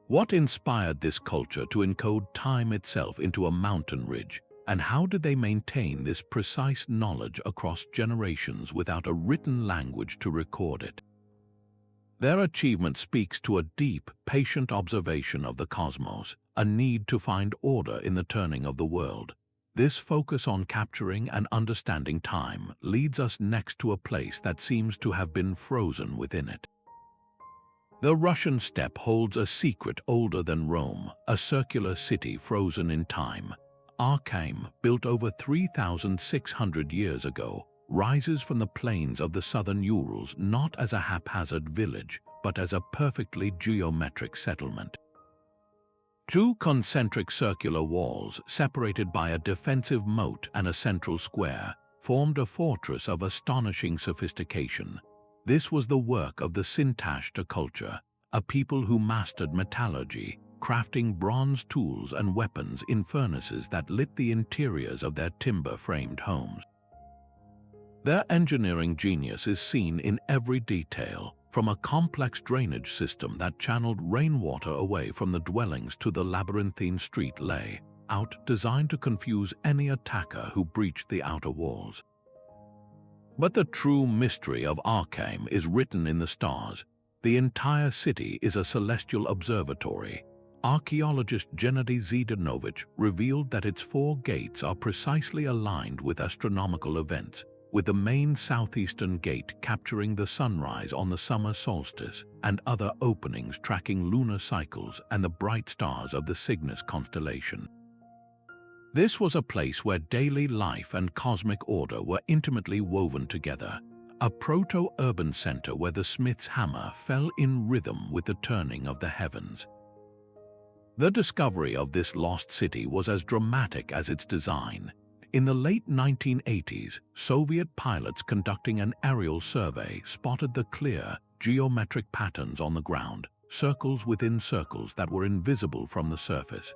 A: What inspired this culture to encode time itself into a mountain ridge? And how did they maintain this precise knowledge across generations without a written language to record it? Their achievement speaks to a deep, patient observation of the cosmos, a need to find order in the turning of the world. This focus on capturing and understanding time leads us next to a place that seems to have been frozen within it. The Russian steppe holds a secret older than Rome, a circular city frozen in time. Arkaim, built over 3,600 years ago, rises from the plains of the southern Urals not as a haphazard village, but as a perfectly geometric settlement. Two concentric circular walls, separated by a defensive moat and a central square, formed a fortress of astonishing sophistication. This was the work of the Mnajdra culture, a people who mastered metallurgy, crafting bronze tools and weapons in furnaces that lit the interiors of their timber-framed homes. Their engineering genius is seen in every detail, from a complex drainage system that channeled rainwater away from the dwellings to the labyrinthine street layout designed to confuse any attacker who breached the outer walls. But the true mystery of Arkaim is written in the stars. The entire city is a celestial observatory. Archaeologist Gennady Zidanovich revealed that its 4 gates are precisely aligned with astronomical events, with the main southeastern gate capturing the sunrise on the summer solstice and other openings tracking lunar cycles and the bright stars of the Cygnus constellation. This was a place where daily life and cosmic order were intimately woven together, a proto-urban center where the smith's hammer fell in rhythm with the turning of the heavens. The discovery of this lost city was as dramatic as its design. In the late 1980s, Soviet pilots conducting an aerial survey spotted the clear, geometric patterns on the ground, circles within circles that were invisible from the surface.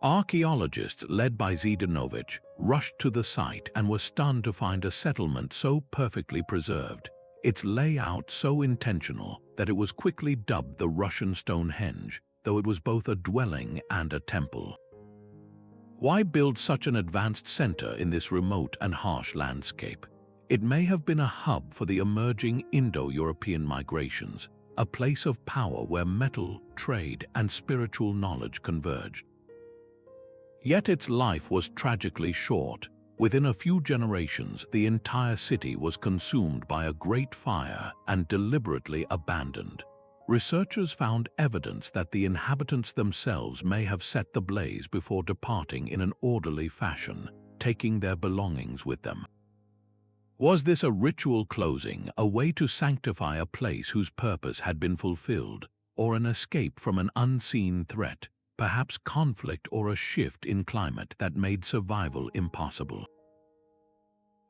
A: Archaeologists led by Zidanovich rushed to the site and were stunned to find a settlement so perfectly preserved, its layout so intentional that it was quickly dubbed the Russian Stonehenge, though it was both a dwelling and a temple. Why build such an advanced center in this remote and harsh landscape? It may have been a hub for the emerging Indo-European migrations, a place of power where metal, trade, and spiritual knowledge converged. Yet its life was tragically short. Within a few generations, the entire city was consumed by a great fire and deliberately abandoned. Researchers found evidence that the inhabitants themselves may have set the blaze before departing in an orderly fashion, taking their belongings with them. Was this a ritual closing, a way to sanctify a place whose purpose had been fulfilled, or an escape from an unseen threat? Perhaps conflict or a shift in climate that made survival impossible.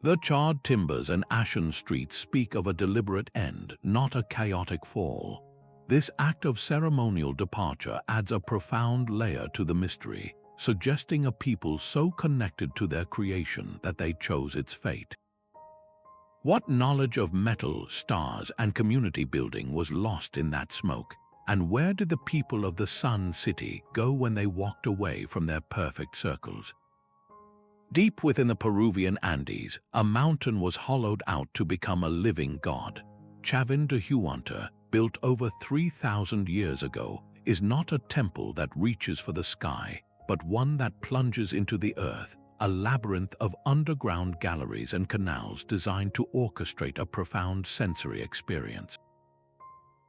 A: The charred timbers and ashen streets speak of a deliberate end, not a chaotic fall. This act of ceremonial departure adds a profound layer to the mystery, suggesting a people so connected to their creation that they chose its fate. What knowledge of metal, stars, and community building was lost in that smoke? And where did the people of the Sun City go when they walked away from their perfect circles? Deep within the Peruvian Andes, a mountain was hollowed out to become a living god. Chavín de Huántar, built over 3,000 years ago, is not a temple that reaches for the sky, but one that plunges into the earth, a labyrinth of underground galleries and canals designed to orchestrate a profound sensory experience.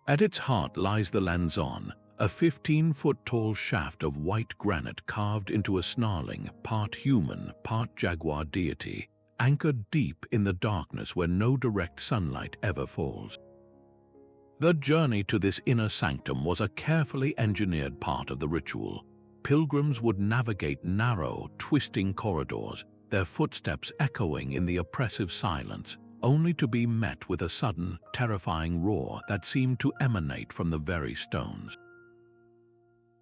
A: At its heart lies the Lanzón, a 15-foot-tall shaft of white granite carved into a snarling, part human, part jaguar deity, anchored deep in the darkness where no direct sunlight ever falls. The journey to this inner sanctum was a carefully engineered part of the ritual. Pilgrims would navigate narrow, twisting corridors, their footsteps echoing in the oppressive silence, only to be met with a sudden, terrifying roar that seemed to emanate from the very stones.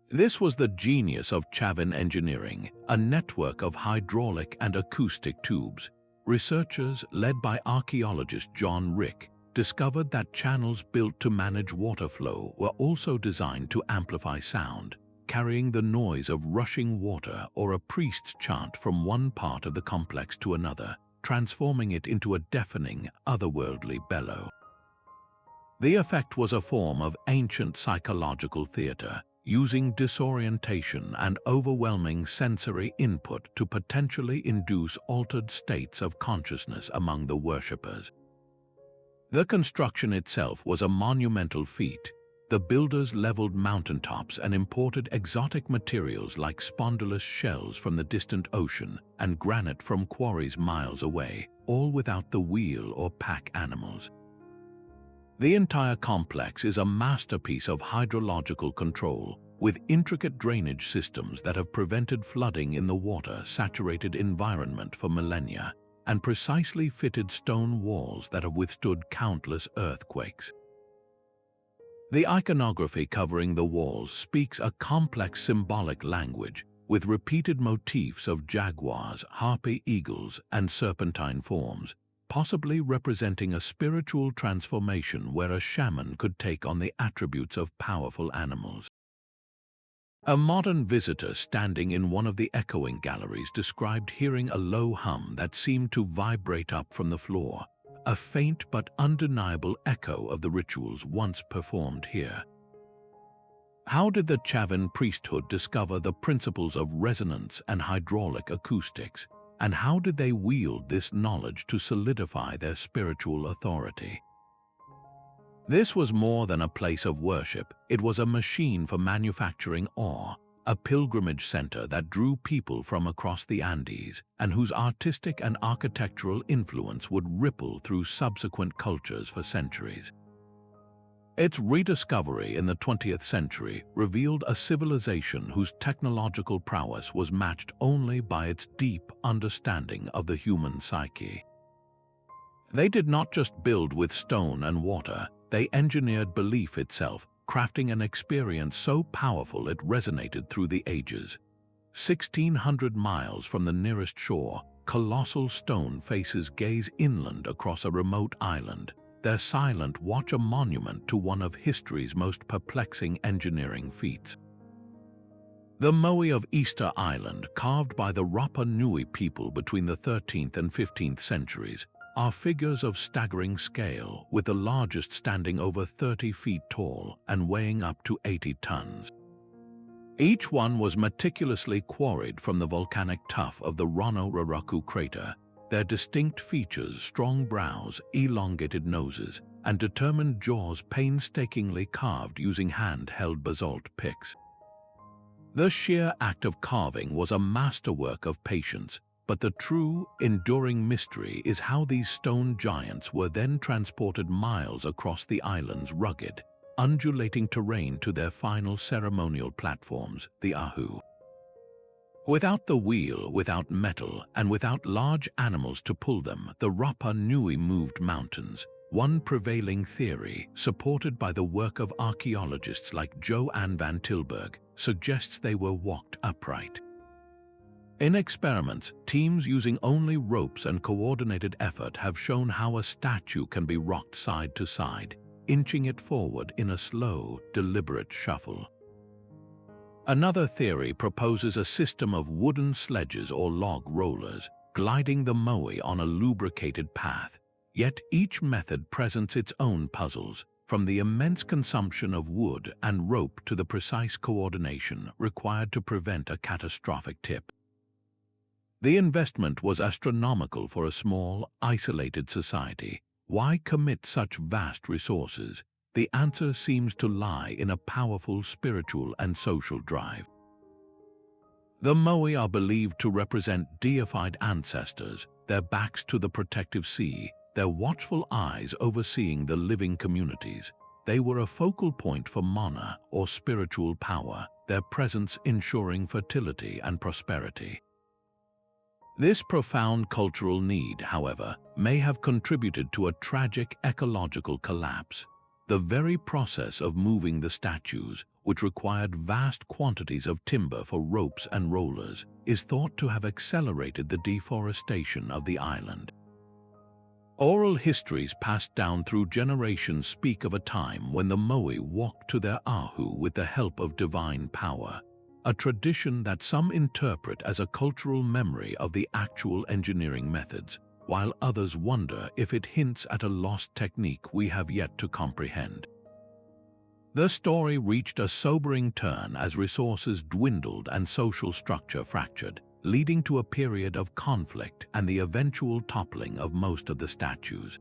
A: This was the genius of Chavín engineering, a network of hydraulic and acoustic tubes. Researchers, led by archaeologist John Rick, discovered that channels built to manage water flow were also designed to amplify sound, carrying the noise of rushing water or a priest's chant from one part of the complex to another, transforming it into a deafening, otherworldly bellow. The effect was a form of ancient psychological theater, using disorientation and overwhelming sensory input to potentially induce altered states of consciousness among the worshippers. The construction itself was a monumental feat. The builders leveled mountaintops and imported exotic materials like spondylus shells from the distant ocean and granite from quarries miles away, all without the wheel or pack animals. The entire complex is a masterpiece of hydrological control, with intricate drainage systems that have prevented flooding in the water-saturated environment for millennia, and precisely fitted stone walls that have withstood countless earthquakes. The iconography covering the walls speaks a complex symbolic language, with repeated motifs of jaguars, harpy eagles, and serpentine forms, possibly representing a spiritual transformation where a shaman could take on the attributes of powerful animals. A modern visitor standing in one of the echoing galleries described hearing a low hum that seemed to vibrate up from the floor, a faint but undeniable echo of the rituals once performed here. How did the Chavín priesthood discover the principles of resonance and hydraulic acoustics, and how did they wield this knowledge to solidify their spiritual authority? This was more than a place of worship. It was a machine for manufacturing awe, a pilgrimage center that drew people from across the Andes and whose artistic and architectural influence would ripple through subsequent cultures for centuries. Its rediscovery in the 20th century revealed a civilization whose technological prowess was matched only by its deep understanding of the human psyche. They did not just build with stone and water, they engineered belief itself, crafting an experience so powerful it resonated through the ages. 1,600 miles from the nearest shore, colossal stone faces gaze inland across a remote island, their silent watch a monument to one of history's most perplexing engineering feats. The Moai of Easter Island, carved by the Rapa Nui people between the 13th and 15th centuries, are figures of staggering scale, with the largest standing over 30 feet tall and weighing up to 80 tons. Each one was meticulously quarried from the volcanic tuff of the Rono Raraku crater, their distinct features, strong brows, elongated noses, and determined jaws painstakingly carved using hand-held basalt picks. The sheer act of carving was a masterwork of patience, but the true, enduring mystery is how these stone giants were then transported miles across the island's rugged, undulating terrain to their final ceremonial platforms, the ahu. Without the wheel, without metal, and without large animals to pull them, the Rapa Nui moved mountains. One prevailing theory, supported by the work of archaeologists like Joanne van Tilburg, suggests they were walked upright. In experiments, teams using only ropes and coordinated effort have shown how a statue can be rocked side to side, inching it forward in a slow, deliberate shuffle. Another theory proposes a system of wooden sledges or log rollers, gliding the Moai on a lubricated path, yet each method presents its own puzzles, from the immense consumption of wood and rope to the precise coordination required to prevent a catastrophic tip. The investment was astronomical for a small, isolated society. Why commit such vast resources? The answer seems to lie in a powerful spiritual and social drive. The Moai are believed to represent deified ancestors, their backs to the protective sea, their watchful eyes overseeing the living communities. They were a focal point for mana, or spiritual power, their presence ensuring fertility and prosperity. This profound cultural need, however, may have contributed to a tragic ecological collapse. The very process of moving the statues, which required vast quantities of timber for ropes and rollers, is thought to have accelerated the deforestation of the island. Oral histories passed down through generations speak of a time when the Moai walked to their ahu with the help of divine power, a tradition that some interpret as a cultural memory of the actual engineering methods, while others wonder if it hints at a lost technique we have yet to comprehend. The story reached a sobering turn as resources dwindled and social structure fractured, leading to a period of conflict and the eventual toppling of most of the statues.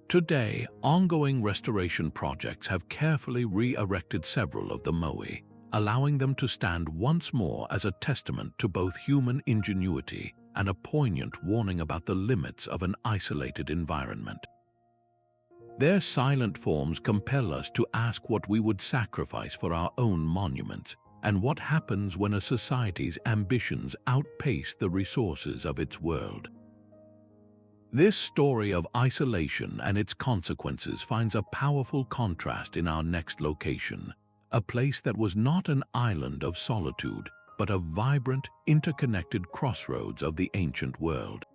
A: Today, ongoing restoration projects have carefully re-erected several of the Moai, allowing them to stand once more as a testament to both human ingenuity and a poignant warning about the limits of an isolated environment. Their silent forms compel us to ask what we would sacrifice for our own monuments, and what happens when a society's ambitions outpace the resources of its world. This story of isolation and its consequences finds a powerful contrast in our next location, a place that was not an island of solitude, but a vibrant, interconnected crossroads of the ancient world.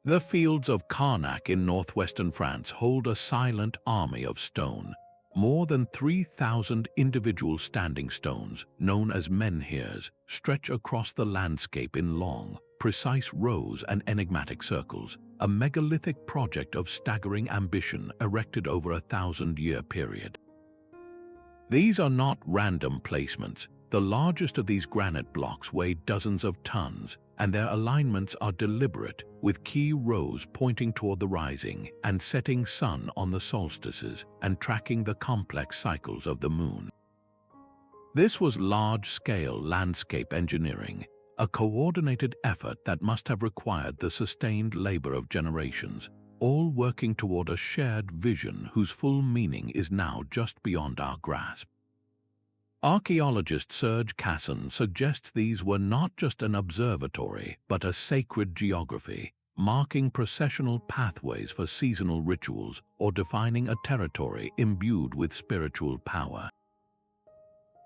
A: The fields of Carnac in northwestern France hold a silent army of stone. More than 3,000 individual standing stones, known as menhirs, stretch across the landscape in long, precise rows and enigmatic circles, a megalithic project of staggering ambition erected over a 1,000-year period. These are not random placements. The largest of these granite blocks weigh dozens of tons, and their alignments are deliberate, with key rows pointing toward the rising and setting sun on the solstices and tracking the complex cycles of the moon. This was large-scale landscape engineering, a coordinated effort that must have required the sustained labor of generations, all working toward a shared vision whose full meaning is now just beyond our grasp. Archaeologist Serge Casson suggests these were not just an observatory, but a sacred geography, marking processional pathways for seasonal rituals or defining a territory imbued with spiritual power.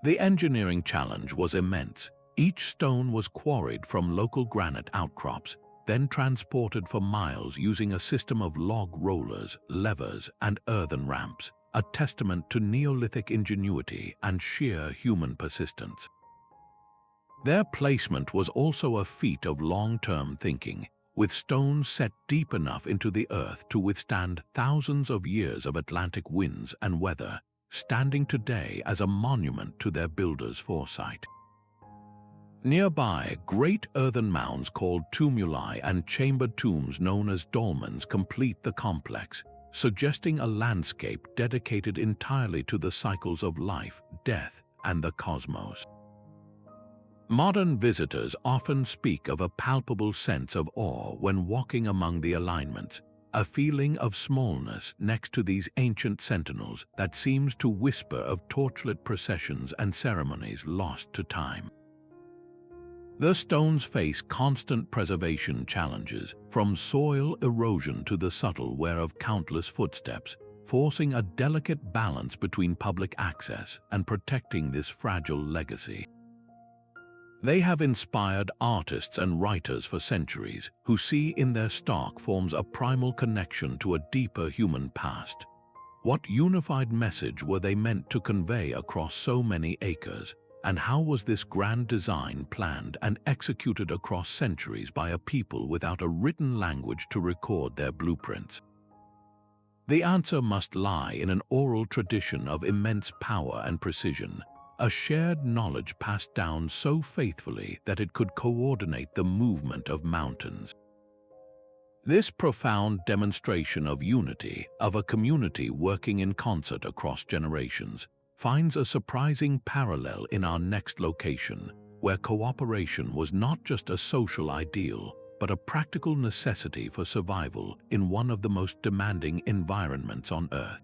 A: The engineering challenge was immense. Each stone was quarried from local granite outcrops, then transported for miles using a system of log rollers, levers, and earthen ramps, a testament to Neolithic ingenuity and sheer human persistence. Their placement was also a feat of long-term thinking, with stones set deep enough into the earth to withstand thousands of years of Atlantic winds and weather, standing today as a monument to their builders' foresight. Nearby, great earthen mounds called tumuli and chambered tombs known as dolmens complete the complex, suggesting a landscape dedicated entirely to the cycles of life, death, and the cosmos. Modern visitors often speak of a palpable sense of awe when walking among the alignments, a feeling of smallness next to these ancient sentinels that seems to whisper of torchlit processions and ceremonies lost to time. The stones face constant preservation challenges, from soil erosion to the subtle wear of countless footsteps, forcing a delicate balance between public access and protecting this fragile legacy. They have inspired artists and writers for centuries who see in their stark forms a primal connection to a deeper human past. What unified message were they meant to convey across so many acres? And how was this grand design planned and executed across centuries by a people without a written language to record their blueprints? The answer must lie in an oral tradition of immense power and precision, a shared knowledge passed down so faithfully that it could coordinate the movement of mountains. This profound demonstration of unity, of a community working in concert across generations, finds a surprising parallel in our next location, where cooperation was not just a social ideal, but a practical necessity for survival in one of the most demanding environments on Earth.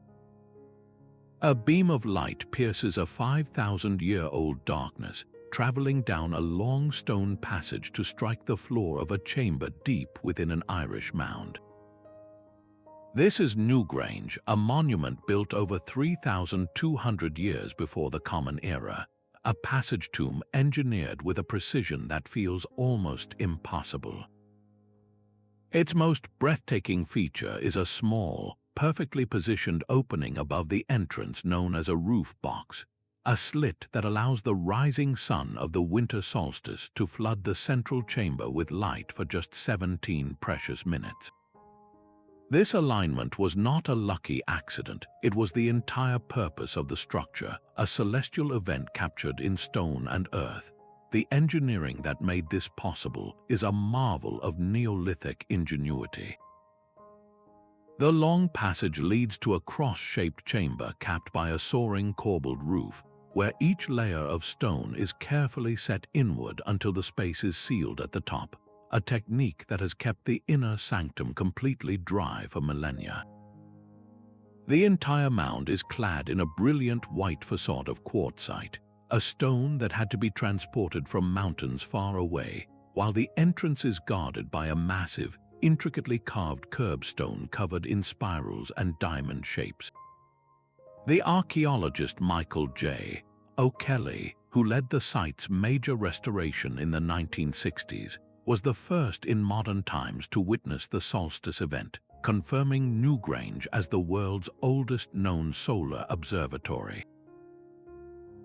A: A beam of light pierces a 5,000-year-old darkness, traveling down a long stone passage to strike the floor of a chamber deep within an Irish mound. This is Newgrange, a monument built over 3,200 years before the Common Era, a passage tomb engineered with a precision that feels almost impossible. Its most breathtaking feature is a small, perfectly positioned opening above the entrance known as a roof box, a slit that allows the rising sun of the winter solstice to flood the central chamber with light for just 17 precious minutes. This alignment was not a lucky accident, it was the entire purpose of the structure, a celestial event captured in stone and earth. The engineering that made this possible is a marvel of Neolithic ingenuity. The long passage leads to a cross-shaped chamber capped by a soaring corbelled roof, where each layer of stone is carefully set inward until the space is sealed at the top, a technique that has kept the inner sanctum completely dry for millennia. The entire mound is clad in a brilliant white facade of quartzite, a stone that had to be transported from mountains far away, while the entrance is guarded by a massive, intricately carved curbstone covered in spirals and diamond shapes. The archaeologist Michael J. O'Kelly, who led the site's major restoration in the 1960s, was the first in modern times to witness the solstice event, confirming Newgrange as the world's oldest known solar observatory.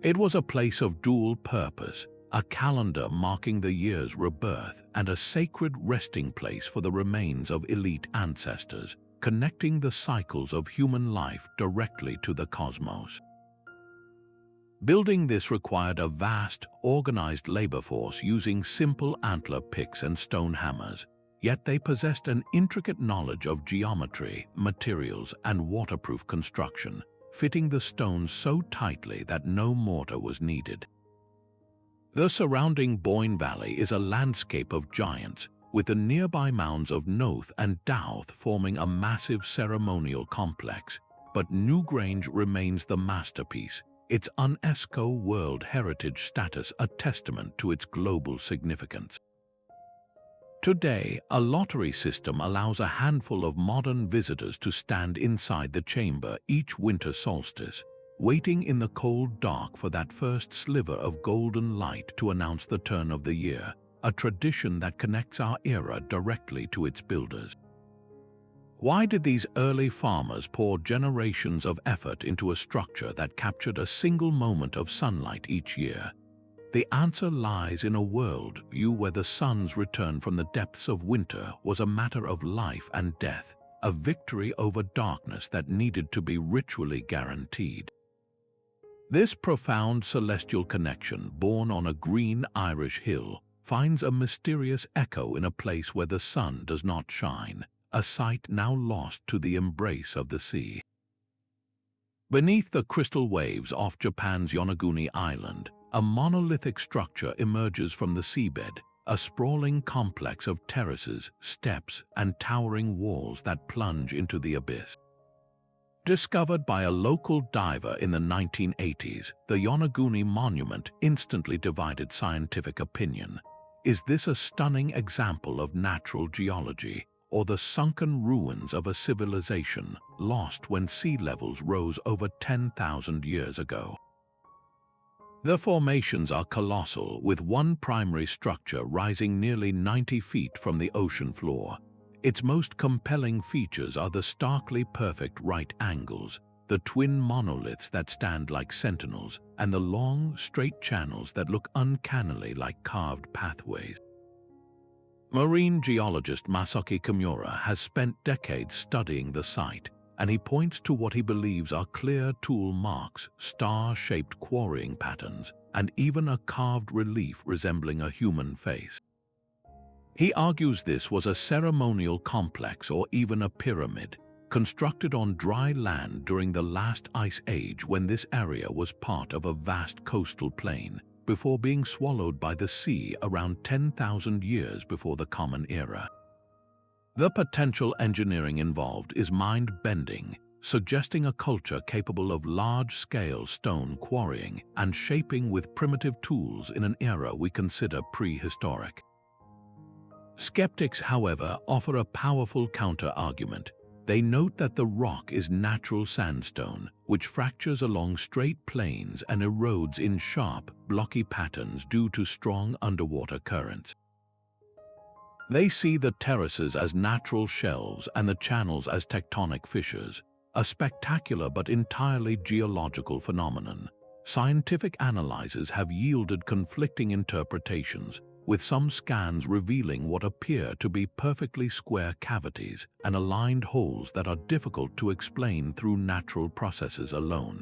A: It was a place of dual purpose, a calendar marking the year's rebirth and a sacred resting place for the remains of elite ancestors, connecting the cycles of human life directly to the cosmos. Building this required a vast, organized labor force using simple antler picks and stone hammers, yet they possessed an intricate knowledge of geometry, materials, and waterproof construction, fitting the stones so tightly that no mortar was needed. The surrounding Boyne Valley is a landscape of giants, with the nearby mounds of Noth and Douth forming a massive ceremonial complex, but Newgrange remains the masterpiece, its UNESCO World Heritage status a testament to its global significance. Today, a lottery system allows a handful of modern visitors to stand inside the chamber each winter solstice, waiting in the cold dark for that first sliver of golden light to announce the turn of the year, a tradition that connects our era directly to its builders. Why did these early farmers pour generations of effort into a structure that captured a single moment of sunlight each year? The answer lies in a world view where the sun's return from the depths of winter was a matter of life and death, a victory over darkness that needed to be ritually guaranteed. This profound celestial connection, born on a green Irish hill, finds a mysterious echo in a place where the sun does not shine, a sight now lost to the embrace of the sea. Beneath the crystal waves off Japan's Yonaguni Island, a monolithic structure emerges from the seabed, a sprawling complex of terraces, steps, and towering walls that plunge into the abyss. Discovered by a local diver in the 1980s, the Yonaguni Monument instantly divided scientific opinion. Is this a stunning example of natural geology, or the sunken ruins of a civilization lost when sea levels rose over 10,000 years ago? The formations are colossal, with one primary structure rising nearly 90 feet from the ocean floor. Its most compelling features are the starkly perfect right angles, the twin monoliths that stand like sentinels, and the long, straight channels that look uncannily like carved pathways. Marine geologist Masaaki Kimura has spent decades studying the site, and he points to what he believes are clear tool marks, star-shaped quarrying patterns, and even a carved relief resembling a human face. He argues this was a ceremonial complex or even a pyramid, constructed on dry land during the last ice age when this area was part of a vast coastal plain, before being swallowed by the sea around 10,000 years before the Common Era. The potential engineering involved is mind-bending, suggesting a culture capable of large-scale stone quarrying and shaping with primitive tools in an era we consider prehistoric. Skeptics, however, offer a powerful counter-argument. They note that the rock is natural sandstone, which fractures along straight plains and erodes in sharp, blocky patterns due to strong underwater currents. They see the terraces as natural shelves and the channels as tectonic fissures, a spectacular but entirely geological phenomenon. Scientific analyses have yielded conflicting interpretations, with some scans revealing what appear to be perfectly square cavities and aligned holes that are difficult to explain through natural processes alone.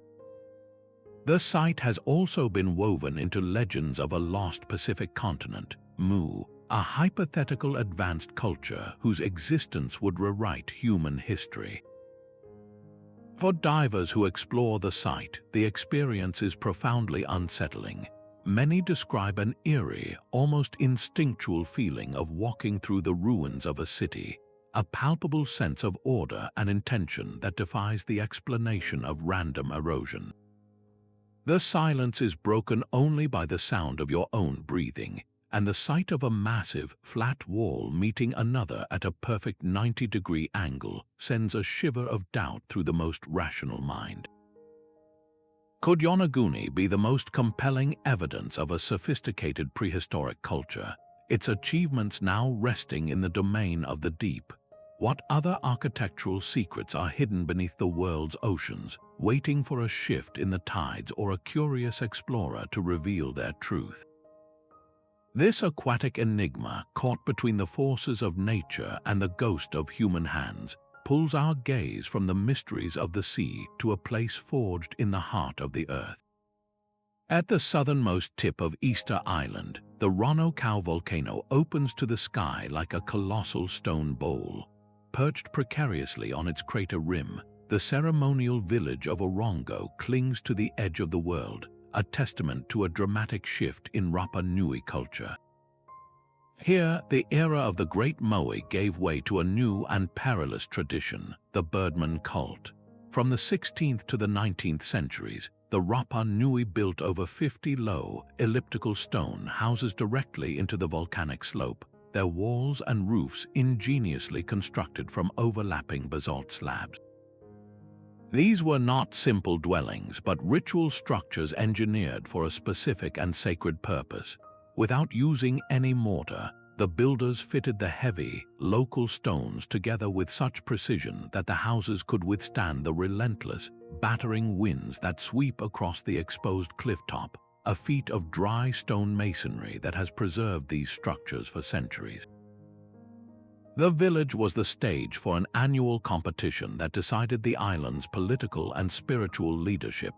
A: The site has also been woven into legends of a lost Pacific continent, Mu, a hypothetical advanced culture whose existence would rewrite human history. For divers who explore the site, the experience is profoundly unsettling. Many describe an eerie, almost instinctual feeling of walking through the ruins of a city, a palpable sense of order and intention that defies the explanation of random erosion. The silence is broken only by the sound of your own breathing, and the sight of a massive, flat wall meeting another at a perfect 90-degree angle sends a shiver of doubt through the most rational mind. Could Yonaguni be the most compelling evidence of a sophisticated prehistoric culture, its achievements now resting in the domain of the deep? What other architectural secrets are hidden beneath the world's oceans, waiting for a shift in the tides or a curious explorer to reveal their truth? This aquatic enigma, caught between the forces of nature and the ghost of human hands, pulls our gaze from the mysteries of the sea to a place forged in the heart of the earth. At the southernmost tip of Easter Island, the Rono Kau volcano opens to the sky like a colossal stone bowl. Perched precariously on its crater rim, the ceremonial village of Orongo clings to the edge of the world, a testament to a dramatic shift in Rapa Nui culture. Here, the era of the Great Moai gave way to a new and perilous tradition, the Birdman cult. From the 16th to the 19th centuries, the Rapa Nui built over 50 low, elliptical stone houses directly into the volcanic slope, their walls and roofs ingeniously constructed from overlapping basalt slabs. These were not simple dwellings, but ritual structures engineered for a specific and sacred purpose. Without using any mortar, the builders fitted the heavy, local stones together with such precision that the houses could withstand the relentless, battering winds that sweep across the exposed clifftop, a feat of dry stone masonry that has preserved these structures for centuries. The village was the stage for an annual competition that decided the island's political and spiritual leadership.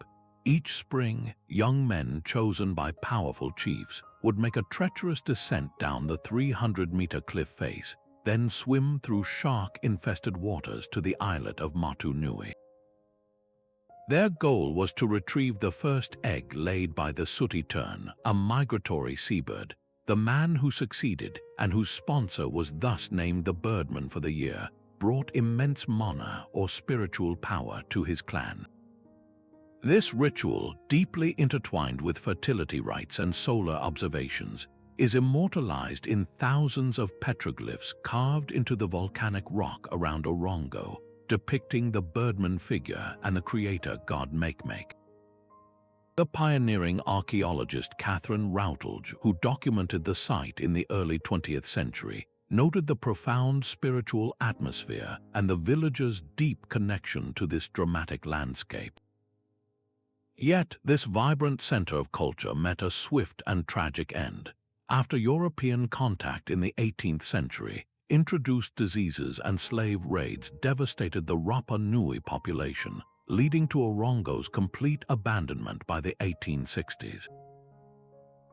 A: Each spring, young men chosen by powerful chiefs would make a treacherous descent down the 300-meter cliff face, then swim through shark-infested waters to the islet of Matu Nui. Their goal was to retrieve the first egg laid by the sooty tern, a migratory seabird. The man who succeeded, and whose sponsor was thus named the Birdman for the year, brought immense mana or spiritual power to his clan. This ritual, deeply intertwined with fertility rites and solar observations, is immortalized in thousands of petroglyphs carved into the volcanic rock around Orongo, depicting the Birdman figure and the creator god Makemake. The pioneering archaeologist Catherine Routledge, who documented the site in the early 20th century, noted the profound spiritual atmosphere and the villagers' deep connection to this dramatic landscape. Yet, this vibrant center of culture met a swift and tragic end. After European contact in the 18th century, introduced diseases and slave raids devastated the Rapa Nui population, leading to Orongo's complete abandonment by the 1860s.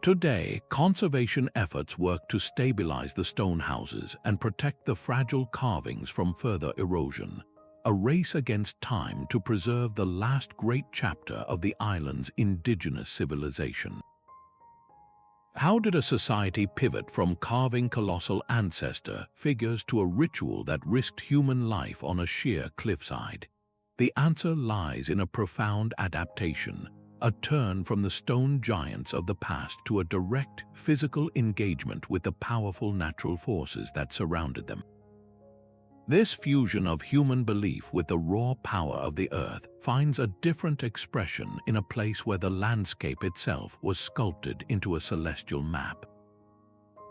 A: Today, conservation efforts work to stabilize the stone houses and protect the fragile carvings from further erosion, a race against time to preserve the last great chapter of the island's indigenous civilization. How did a society pivot from carving colossal ancestor figures to a ritual that risked human life on a sheer cliffside? The answer lies in a profound adaptation, a turn from the stone giants of the past to a direct physical engagement with the powerful natural forces that surrounded them. This fusion of human belief with the raw power of the earth finds a different expression in a place where the landscape itself was sculpted into a celestial map.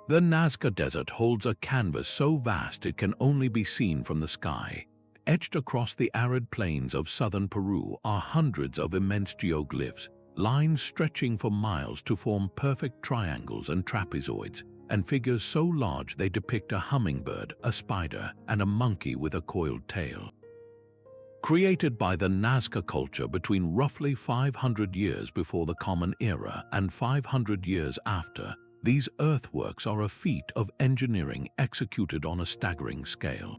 A: The Nazca Desert holds a canvas so vast it can only be seen from the sky. Etched across the arid plains of southern Peru are hundreds of immense geoglyphs, lines stretching for miles to form perfect triangles and trapezoids, and figures so large they depict a hummingbird, a spider, and a monkey with a coiled tail. Created by the Nazca culture between roughly 500 years before the Common Era and 500 years after, these earthworks are a feat of engineering executed on a staggering scale.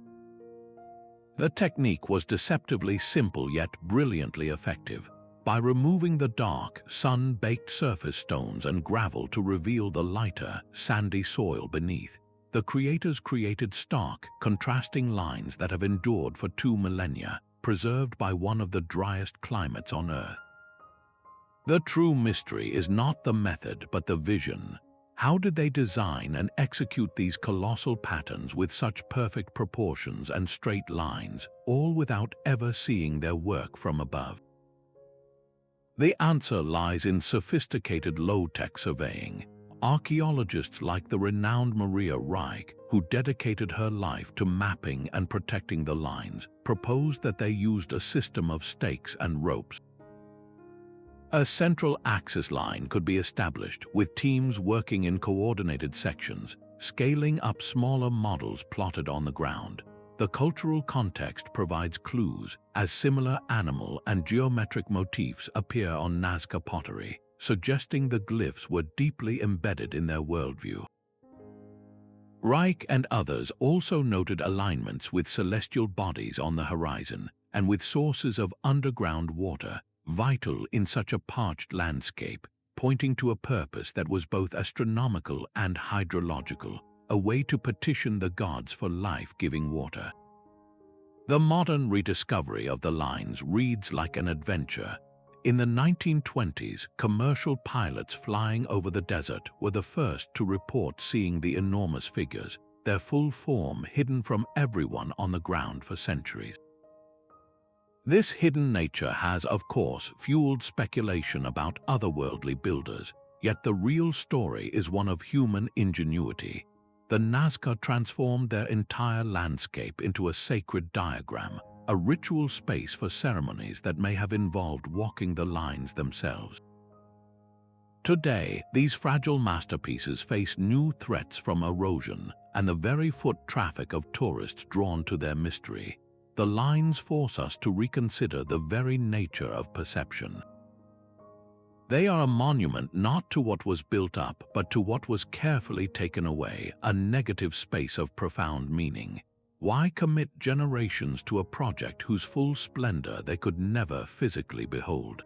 A: The technique was deceptively simple yet brilliantly effective. By removing the dark, sun-baked surface stones and gravel to reveal the lighter, sandy soil beneath, the creators created stark, contrasting lines that have endured for 2 millennia, preserved by one of the driest climates on Earth. The true mystery is not the method but the vision. How did they design and execute these colossal patterns with such perfect proportions and straight lines, all without ever seeing their work from above? The answer lies in sophisticated low-tech surveying. Archaeologists like the renowned Maria Reich, who dedicated her life to mapping and protecting the lines, proposed that they used a system of stakes and ropes. A central axis line could be established, with teams working in coordinated sections, scaling up smaller models plotted on the ground. The cultural context provides clues, as similar animal and geometric motifs appear on Nazca pottery, suggesting the glyphs were deeply embedded in their worldview. Reich and others also noted alignments with celestial bodies on the horizon and with sources of underground water, vital in such a parched landscape, pointing to a purpose that was both astronomical and hydrological, a way to petition the gods for life-giving water. The modern rediscovery of the lines reads like an adventure. In the 1920s, commercial pilots flying over the desert were the first to report seeing the enormous figures, their full form hidden from everyone on the ground for centuries. This hidden nature has, of course, fueled speculation about otherworldly builders, yet the real story is one of human ingenuity. The Nazca transformed their entire landscape into a sacred diagram, a ritual space for ceremonies that may have involved walking the lines themselves. Today, these fragile masterpieces face new threats from erosion and the very foot traffic of tourists drawn to their mystery. The lines force us to reconsider the very nature of perception. They are a monument not to what was built up, but to what was carefully taken away, a negative space of profound meaning. Why commit generations to a project whose full splendor they could never physically behold?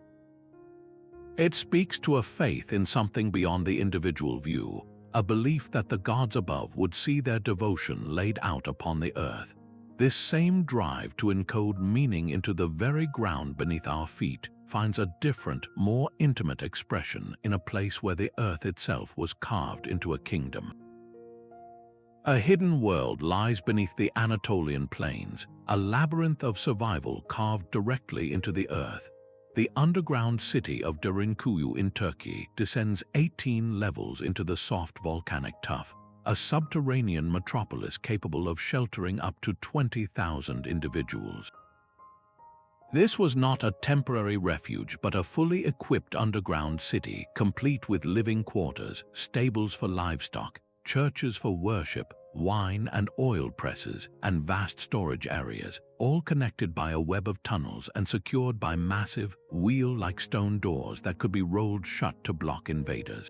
A: It speaks to a faith in something beyond the individual view, a belief that the gods above would see their devotion laid out upon the earth. This same drive to encode meaning into the very ground beneath our feet finds a different, more intimate expression in a place where the earth itself was carved into a kingdom. A hidden world lies beneath the Anatolian plains, a labyrinth of survival carved directly into the earth. The underground city of Derinkuyu in Turkey descends 18 levels into the soft volcanic tuff, a subterranean metropolis capable of sheltering up to 20,000 individuals. This was not a temporary refuge, but a fully equipped underground city, complete with living quarters, stables for livestock, churches for worship, wine and oil presses, and vast storage areas, all connected by a web of tunnels and secured by massive, wheel-like stone doors that could be rolled shut to block invaders.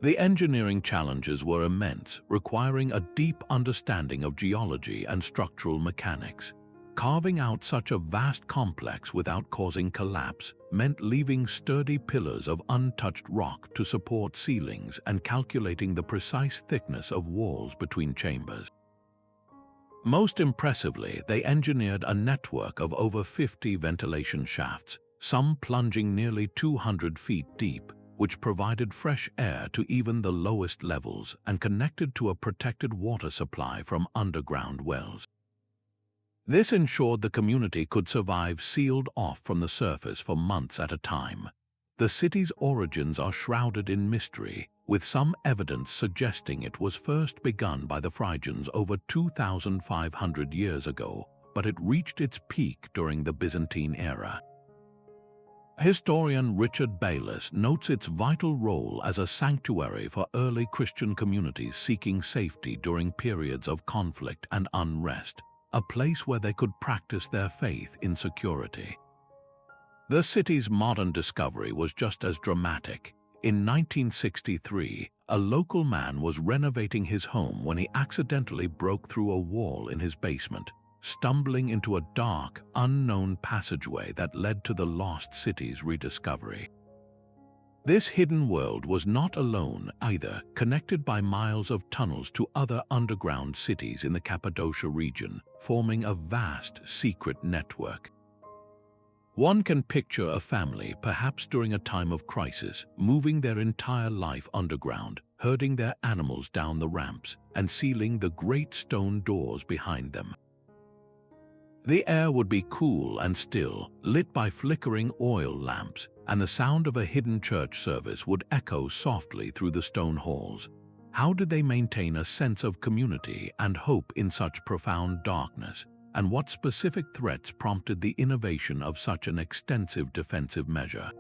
A: The engineering challenges were immense, requiring a deep understanding of geology and structural mechanics. Carving out such a vast complex without causing collapse meant leaving sturdy pillars of untouched rock to support ceilings and calculating the precise thickness of walls between chambers. Most impressively, they engineered a network of over 50 ventilation shafts, some plunging nearly 200 feet deep, which provided fresh air to even the lowest levels and connected to a protected water supply from underground wells. This ensured the community could survive sealed off from the surface for months at a time. The city's origins are shrouded in mystery, with some evidence suggesting it was first begun by the Phrygians over 2,500 years ago, but it reached its peak during the Byzantine era. Historian Richard Bayliss notes its vital role as a sanctuary for early Christian communities seeking safety during periods of conflict and unrest, a place where they could practice their faith in security. The city's modern discovery was just as dramatic. In 1963, a local man was renovating his home when he accidentally broke through a wall in his basement, stumbling into a dark, unknown passageway that led to the lost city's rediscovery. This hidden world was not alone either, connected by miles of tunnels to other underground cities in the Cappadocia region, forming a vast secret network. One can picture a family, perhaps during a time of crisis, moving their entire life underground, herding their animals down the ramps, and sealing the great stone doors behind them. The air would be cool and still, lit by flickering oil lamps, and the sound of a hidden church service would echo softly through the stone halls. How did they maintain a sense of community and hope in such profound darkness? And what specific threats prompted the innovation of such an extensive defensive measure?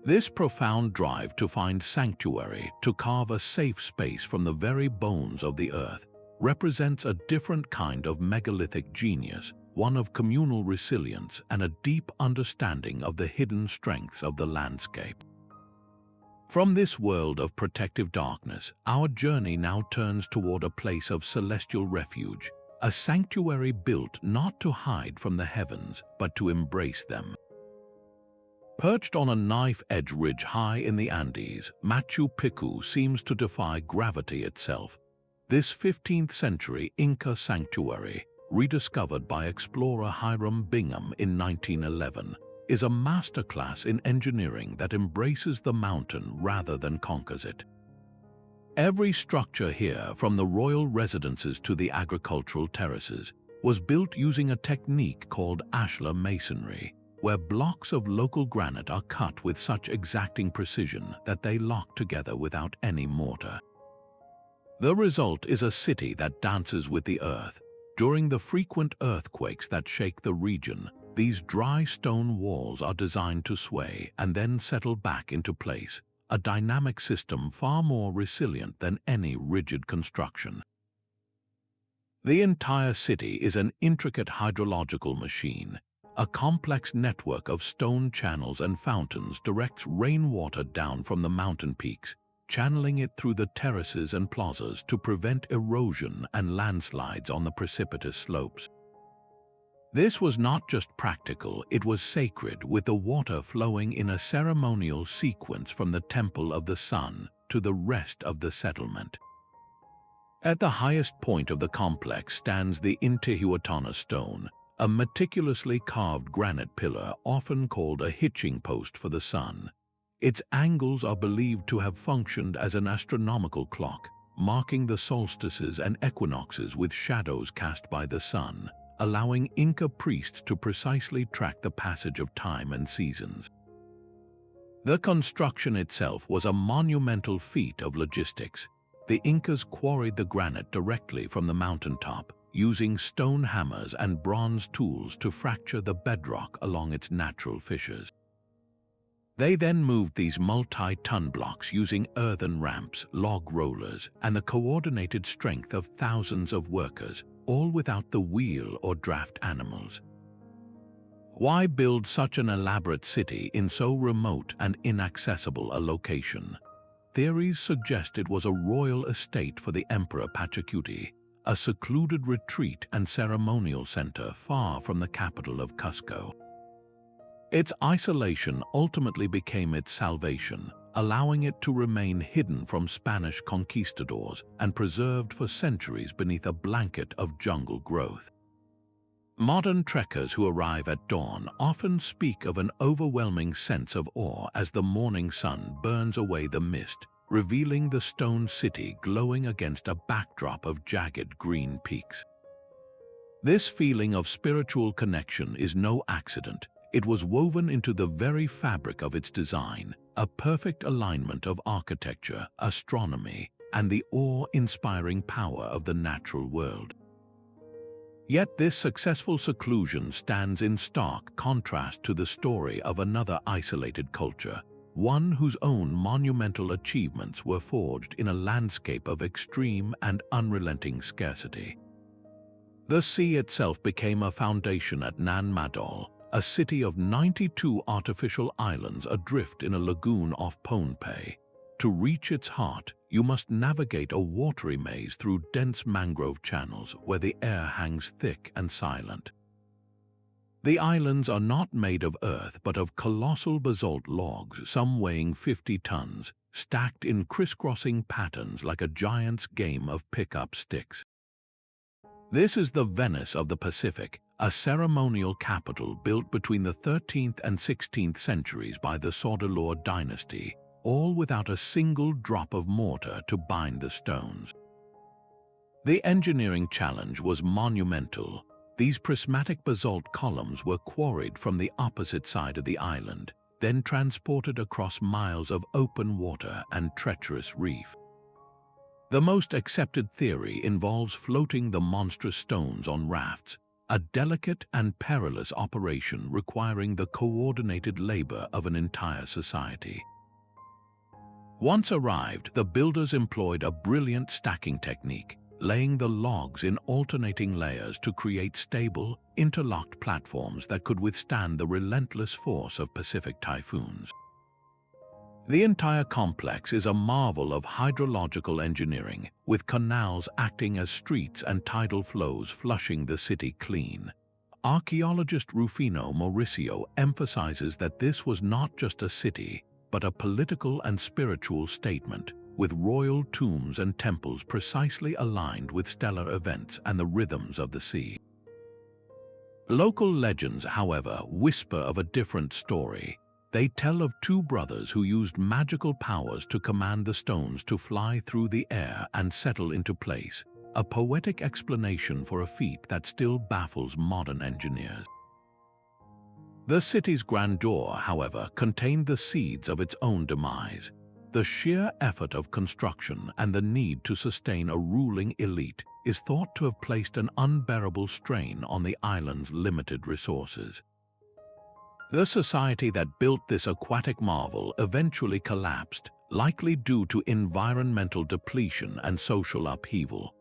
A: This profound drive to find sanctuary, to carve a safe space from the very bones of the earth, represents a different kind of megalithic genius, one of communal resilience and a deep understanding of the hidden strengths of the landscape. From this world of protective darkness, our journey now turns toward a place of celestial refuge, a sanctuary built not to hide from the heavens, but to embrace them. Perched on a knife-edge ridge high in the Andes, Machu Picchu seems to defy gravity itself. This 15th-century Inca sanctuary, rediscovered by explorer Hiram Bingham in 1911, is a masterclass in engineering that embraces the mountain rather than conquers it. Every structure here, from the royal residences to the agricultural terraces, was built using a technique called ashlar masonry, where blocks of local granite are cut with such exacting precision that they lock together without any mortar. The result is a city that dances with the earth. During the frequent earthquakes that shake the region, these dry stone walls are designed to sway and then settle back into place, a dynamic system far more resilient than any rigid construction. The entire city is an intricate hydrological machine. A complex network of stone channels and fountains directs rainwater down from the mountain peaks, channeling it through the terraces and plazas to prevent erosion and landslides on the precipitous slopes. This was not just practical, it was sacred, with the water flowing in a ceremonial sequence from the Temple of the Sun to the rest of the settlement. At the highest point of the complex stands the Intihuatana stone, a meticulously carved granite pillar often called a hitching post for the sun. Its angles are believed to have functioned as an astronomical clock, marking the solstices and equinoxes with shadows cast by the sun, allowing Inca priests to precisely track the passage of time and seasons. The construction itself was a monumental feat of logistics. The Incas quarried the granite directly from the mountaintop, using stone hammers and bronze tools to fracture the bedrock along its natural fissures. They then moved these multi-ton blocks using earthen ramps, log rollers, and the coordinated strength of thousands of workers, all without the wheel or draft animals. Why build such an elaborate city in so remote and inaccessible a location? Theories suggest it was a royal estate for the Emperor Pachacuti, a secluded retreat and ceremonial center far from the capital of Cusco. Its isolation ultimately became its salvation, allowing it to remain hidden from Spanish conquistadors and preserved for centuries beneath a blanket of jungle growth. Modern trekkers who arrive at dawn often speak of an overwhelming sense of awe as the morning sun burns away the mist, revealing the stone city glowing against a backdrop of jagged green peaks. This feeling of spiritual connection is no accident. It was woven into the very fabric of its design, a perfect alignment of architecture, astronomy, and the awe-inspiring power of the natural world. Yet this successful seclusion stands in stark contrast to the story of another isolated culture, one whose own monumental achievements were forged in a landscape of extreme and unrelenting scarcity. The sea itself became a foundation at Nan Madol, a city of 92 artificial islands adrift in a lagoon off Pohnpei. To reach its heart, you must navigate a watery maze through dense mangrove channels where the air hangs thick and silent. The islands are not made of earth but of colossal basalt logs, some weighing 50 tons, stacked in crisscrossing patterns like a giant's game of pick-up sticks. This is the Venice of the Pacific, a ceremonial capital built between the 13th and 16th centuries by the Soto dynasty, all without a single drop of mortar to bind the stones. The engineering challenge was monumental. These prismatic basalt columns were quarried from the opposite side of the island, then transported across miles of open water and treacherous reef. The most accepted theory involves floating the monstrous stones on rafts, a delicate and perilous operation requiring the coordinated labor of an entire society. Once arrived, the builders employed a brilliant stacking technique, laying the logs in alternating layers to create stable, interlocked platforms that could withstand the relentless force of Pacific typhoons. The entire complex is a marvel of hydrological engineering, with canals acting as streets and tidal flows flushing the city clean. Archaeologist Rufino Mauricio emphasizes that this was not just a city, but a political and spiritual statement, with royal tombs and temples precisely aligned with stellar events and the rhythms of the sea. Local legends, however, whisper of a different story. They tell of two brothers who used magical powers to command the stones to fly through the air and settle into place, a poetic explanation for a feat that still baffles modern engineers. The city's grandeur, however, contained the seeds of its own demise. The sheer effort of construction and the need to sustain a ruling elite is thought to have placed an unbearable strain on the island's limited resources. The society that built this aquatic marvel eventually collapsed, likely due to environmental depletion and social upheaval.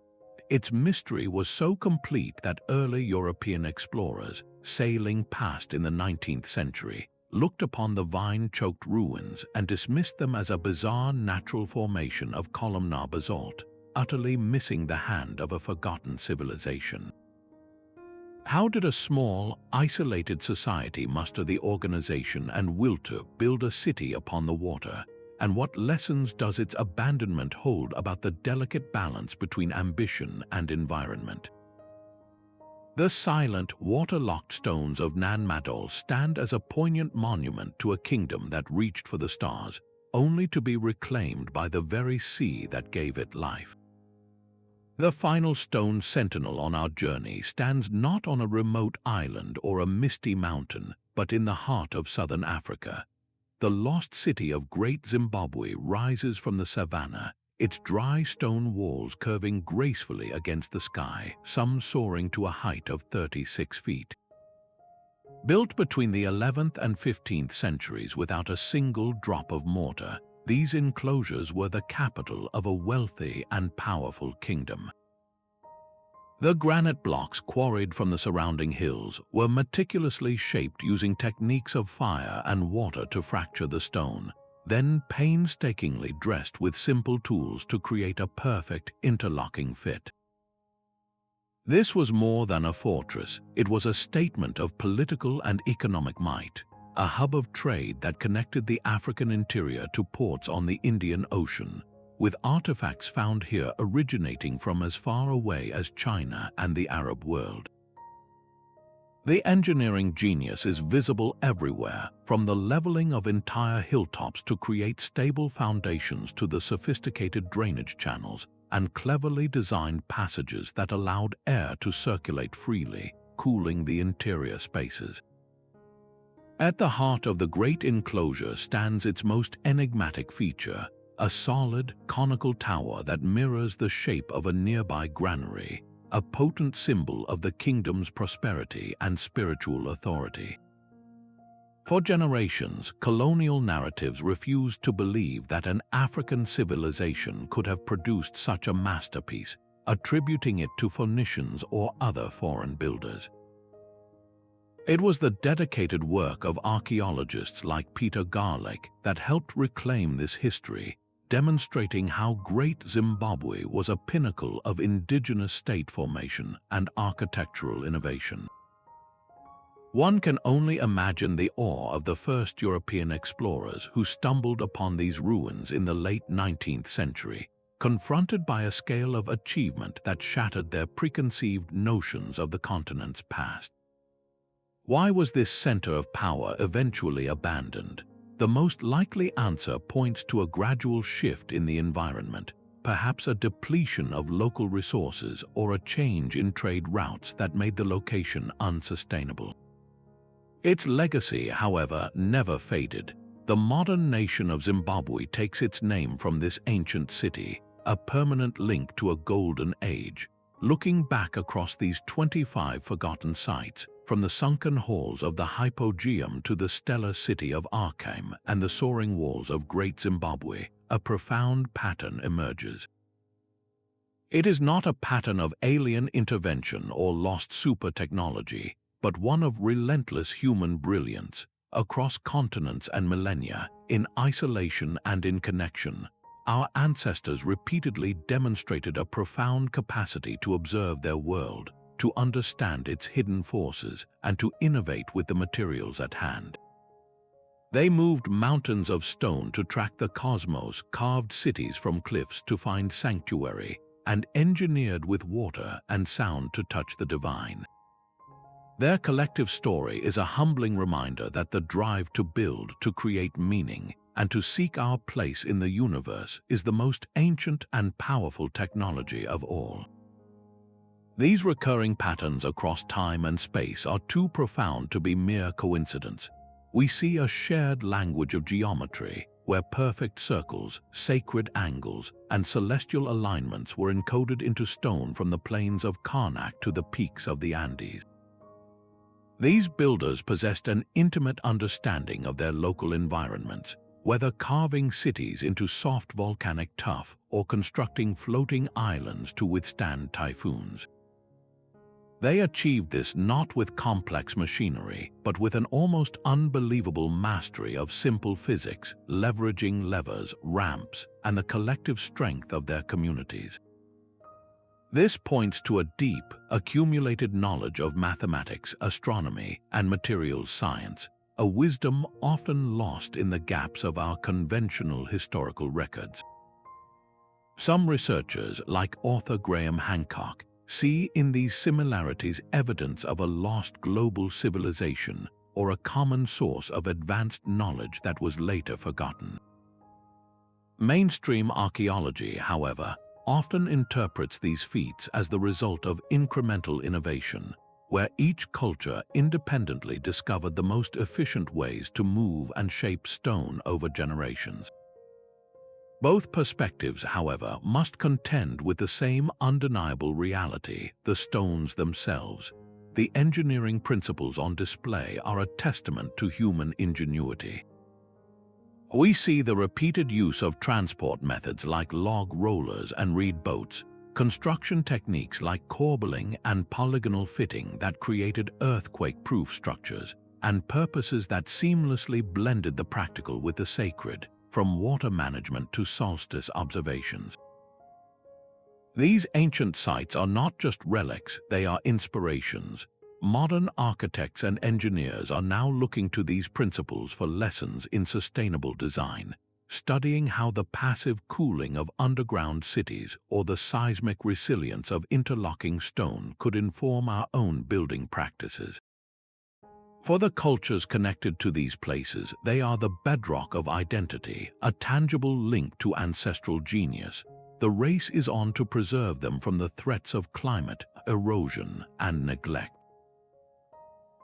A: Its mystery was so complete that early European explorers, sailing past in the 19th century, looked upon the vine-choked ruins and dismissed them as a bizarre natural formation of columnar basalt, utterly missing the hand of a forgotten civilization. How did a small, isolated society muster the organization and will to build a city upon the water? And what lessons does its abandonment hold about the delicate balance between ambition and environment? The silent, waterlocked stones of Newgrange stand as a poignant monument to a kingdom that reached for the stars, only to be reclaimed by the very sea that gave it life. The final stone sentinel on our journey stands not on a remote island or a misty mountain, but in the heart of southern Africa. The lost city of Great Zimbabwe rises from the savannah, its dry stone walls curving gracefully against the sky, some soaring to a height of 36 feet. Built between the 11th and 15th centuries without a single drop of mortar, these enclosures were the capital of a wealthy and powerful kingdom. The granite blocks quarried from the surrounding hills were meticulously shaped using techniques of fire and water to fracture the stone, then painstakingly dressed with simple tools to create a perfect interlocking fit. This was more than a fortress. It was a statement of political and economic might, a hub of trade that connected the African interior to ports on the Indian Ocean, with artifacts found here originating from as far away as China and the Arab world. The engineering genius is visible everywhere, from the leveling of entire hilltops to create stable foundations to the sophisticated drainage channels and cleverly designed passages that allowed air to circulate freely, cooling the interior spaces. At the heart of the great enclosure stands its most enigmatic feature, a solid, conical tower that mirrors the shape of a nearby granary, a potent symbol of the kingdom's prosperity and spiritual authority. For generations, colonial narratives refused to believe that an African civilization could have produced such a masterpiece, attributing it to Phoenicians or other foreign builders. It was the dedicated work of archaeologists like Peter Garlick that helped reclaim this history, demonstrating how great Zimbabwe was a pinnacle of indigenous state formation and architectural innovation. One can only imagine the awe of the first European explorers who stumbled upon these ruins in the late 19th century, confronted by a scale of achievement that shattered their preconceived notions of the continent's past. Why was this center of power eventually abandoned? The most likely answer points to a gradual shift in the environment, perhaps a depletion of local resources or a change in trade routes that made the location unsustainable. Its legacy, however, never faded. The modern nation of Zimbabwe takes its name from this ancient city, a permanent link to a golden age. Looking back across these 25 forgotten sites, from the sunken halls of the Hypogeum to the stellar city of Arkaim and the soaring walls of Great Zimbabwe, a profound pattern emerges. It is not a pattern of alien intervention or lost super technology, but one of relentless human brilliance, across continents and millennia, in isolation and in connection. Our ancestors repeatedly demonstrated a profound capacity to observe their world, to understand its hidden forces, and to innovate with the materials at hand. They moved mountains of stone to track the cosmos, carved cities from cliffs to find sanctuary, and engineered with water and sound to touch the divine. Their collective story is a humbling reminder that the drive to build, to create meaning, and to seek our place in the universe is the most ancient and powerful technology of all. These recurring patterns across time and space are too profound to be mere coincidence. We see a shared language of geometry, where perfect circles, sacred angles, and celestial alignments were encoded into stone from the plains of Carnac to the peaks of the Andes. These builders possessed an intimate understanding of their local environments, whether carving cities into soft volcanic tuff or constructing floating islands to withstand typhoons. They achieved this not with complex machinery, but with an almost unbelievable mastery of simple physics, leveraging levers, ramps, and the collective strength of their communities. This points to a deep, accumulated knowledge of mathematics, astronomy, and materials science, a wisdom often lost in the gaps of our conventional historical records. Some researchers, like author Graham Hancock, see in these similarities evidence of a lost global civilization or a common source of advanced knowledge that was later forgotten. Mainstream archaeology, however, often interprets these feats as the result of incremental innovation, where each culture independently discovered the most efficient ways to move and shape stone over generations. Both perspectives, however, must contend with the same undeniable reality: the stones themselves. The engineering principles on display are a testament to human ingenuity. We see the repeated use of transport methods like log rollers and reed boats, construction techniques like corbelling and polygonal fitting that created earthquake-proof structures, and purposes that seamlessly blended the practical with the sacred, from water management to solstice observations. These ancient sites are not just relics, they are inspirations. Modern architects and engineers are now looking to these principles for lessons in sustainable design, studying how the passive cooling of underground cities or the seismic resilience of interlocking stone could inform our own building practices. For the cultures connected to these places, they are the bedrock of identity, a tangible link to ancestral genius. The race is on to preserve them from the threats of climate, erosion, and neglect.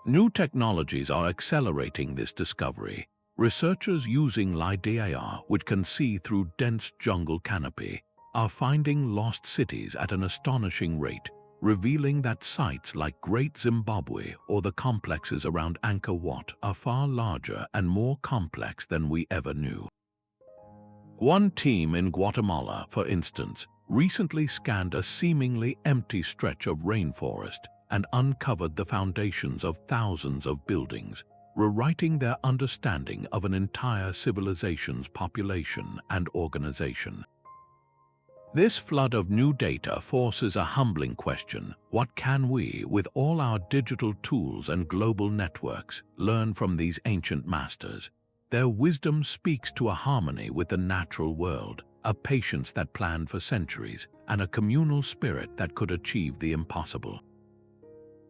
A: New technologies are accelerating this discovery. Researchers using LiDAR, which can see through dense jungle canopy, are finding lost cities at an astonishing rate, revealing that sites like Great Zimbabwe or the complexes around Angkor Wat are far larger and more complex than we ever knew. One team in Guatemala, for instance, recently scanned a seemingly empty stretch of rainforest and uncovered the foundations of thousands of buildings, rewriting their understanding of an entire civilization's population and organization. This flood of new data forces a humbling question: what can we, with all our digital tools and global networks, learn from these ancient masters? Their wisdom speaks to a harmony with the natural world, a patience that planned for centuries, and a communal spirit that could achieve the impossible.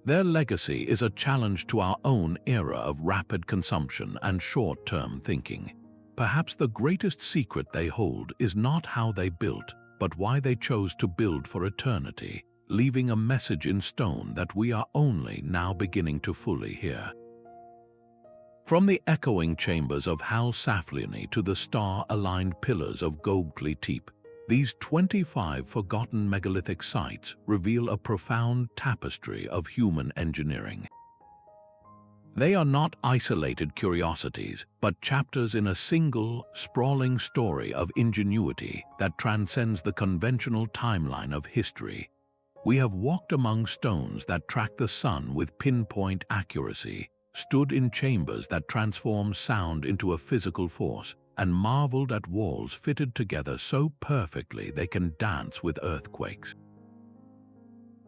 A: Their legacy is a challenge to our own era of rapid consumption and short-term thinking. Perhaps the greatest secret they hold is not how they built, but why they chose to build for eternity, leaving a message in stone that we are only now beginning to fully hear. From the echoing chambers of Hal Saflieni to the star-aligned pillars of Göbekli Tepe, these 25 forgotten megalithic sites reveal a profound tapestry of human engineering. They are not isolated curiosities, but chapters in a single, sprawling story of ingenuity that transcends the conventional timeline of history. We have walked among stones that track the sun with pinpoint accuracy, stood in chambers that transform sound into a physical force, and marveled at walls fitted together so perfectly they can dance with earthquakes.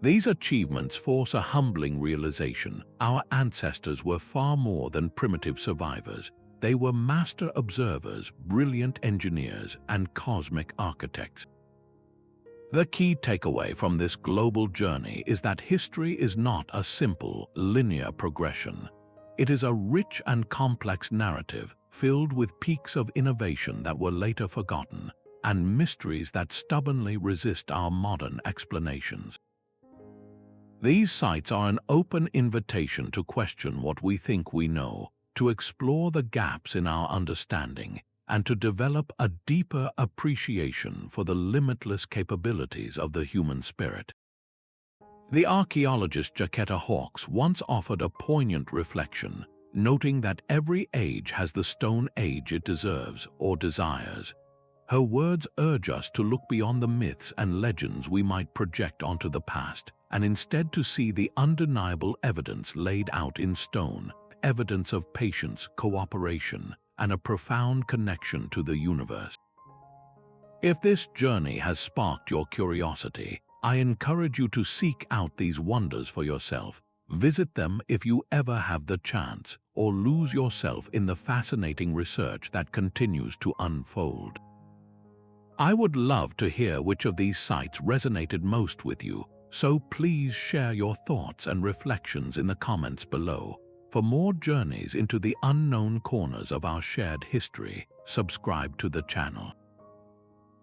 A: These achievements force a humbling realization: our ancestors were far more than primitive survivors. They were master observers, brilliant engineers, and cosmic architects. The key takeaway from this global journey is that history is not a simple, linear progression. It is a rich and complex narrative filled with peaks of innovation that were later forgotten and mysteries that stubbornly resist our modern explanations. These sites are an open invitation to question what we think we know, to explore the gaps in our understanding, and to develop a deeper appreciation for the limitless capabilities of the human spirit. The archaeologist Jacquetta Hawkes once offered a poignant reflection, noting that every age has the stone age it deserves or desires. Her words urge us to look beyond the myths and legends we might project onto the past, and instead to see the undeniable evidence laid out in stone, evidence of patience, cooperation, and a profound connection to the universe. If this journey has sparked your curiosity, I encourage you to seek out these wonders for yourself. Visit them if you ever have the chance, or lose yourself in the fascinating research that continues to unfold. I would love to hear which of these sites resonated most with you, so please share your thoughts and reflections in the comments below. For more journeys into the unknown corners of our shared history, subscribe to the channel.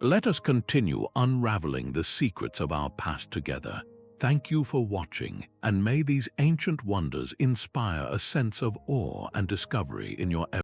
A: Let us continue unraveling the secrets of our past together. Thank you for watching, and may these ancient wonders inspire a sense of awe and discovery in your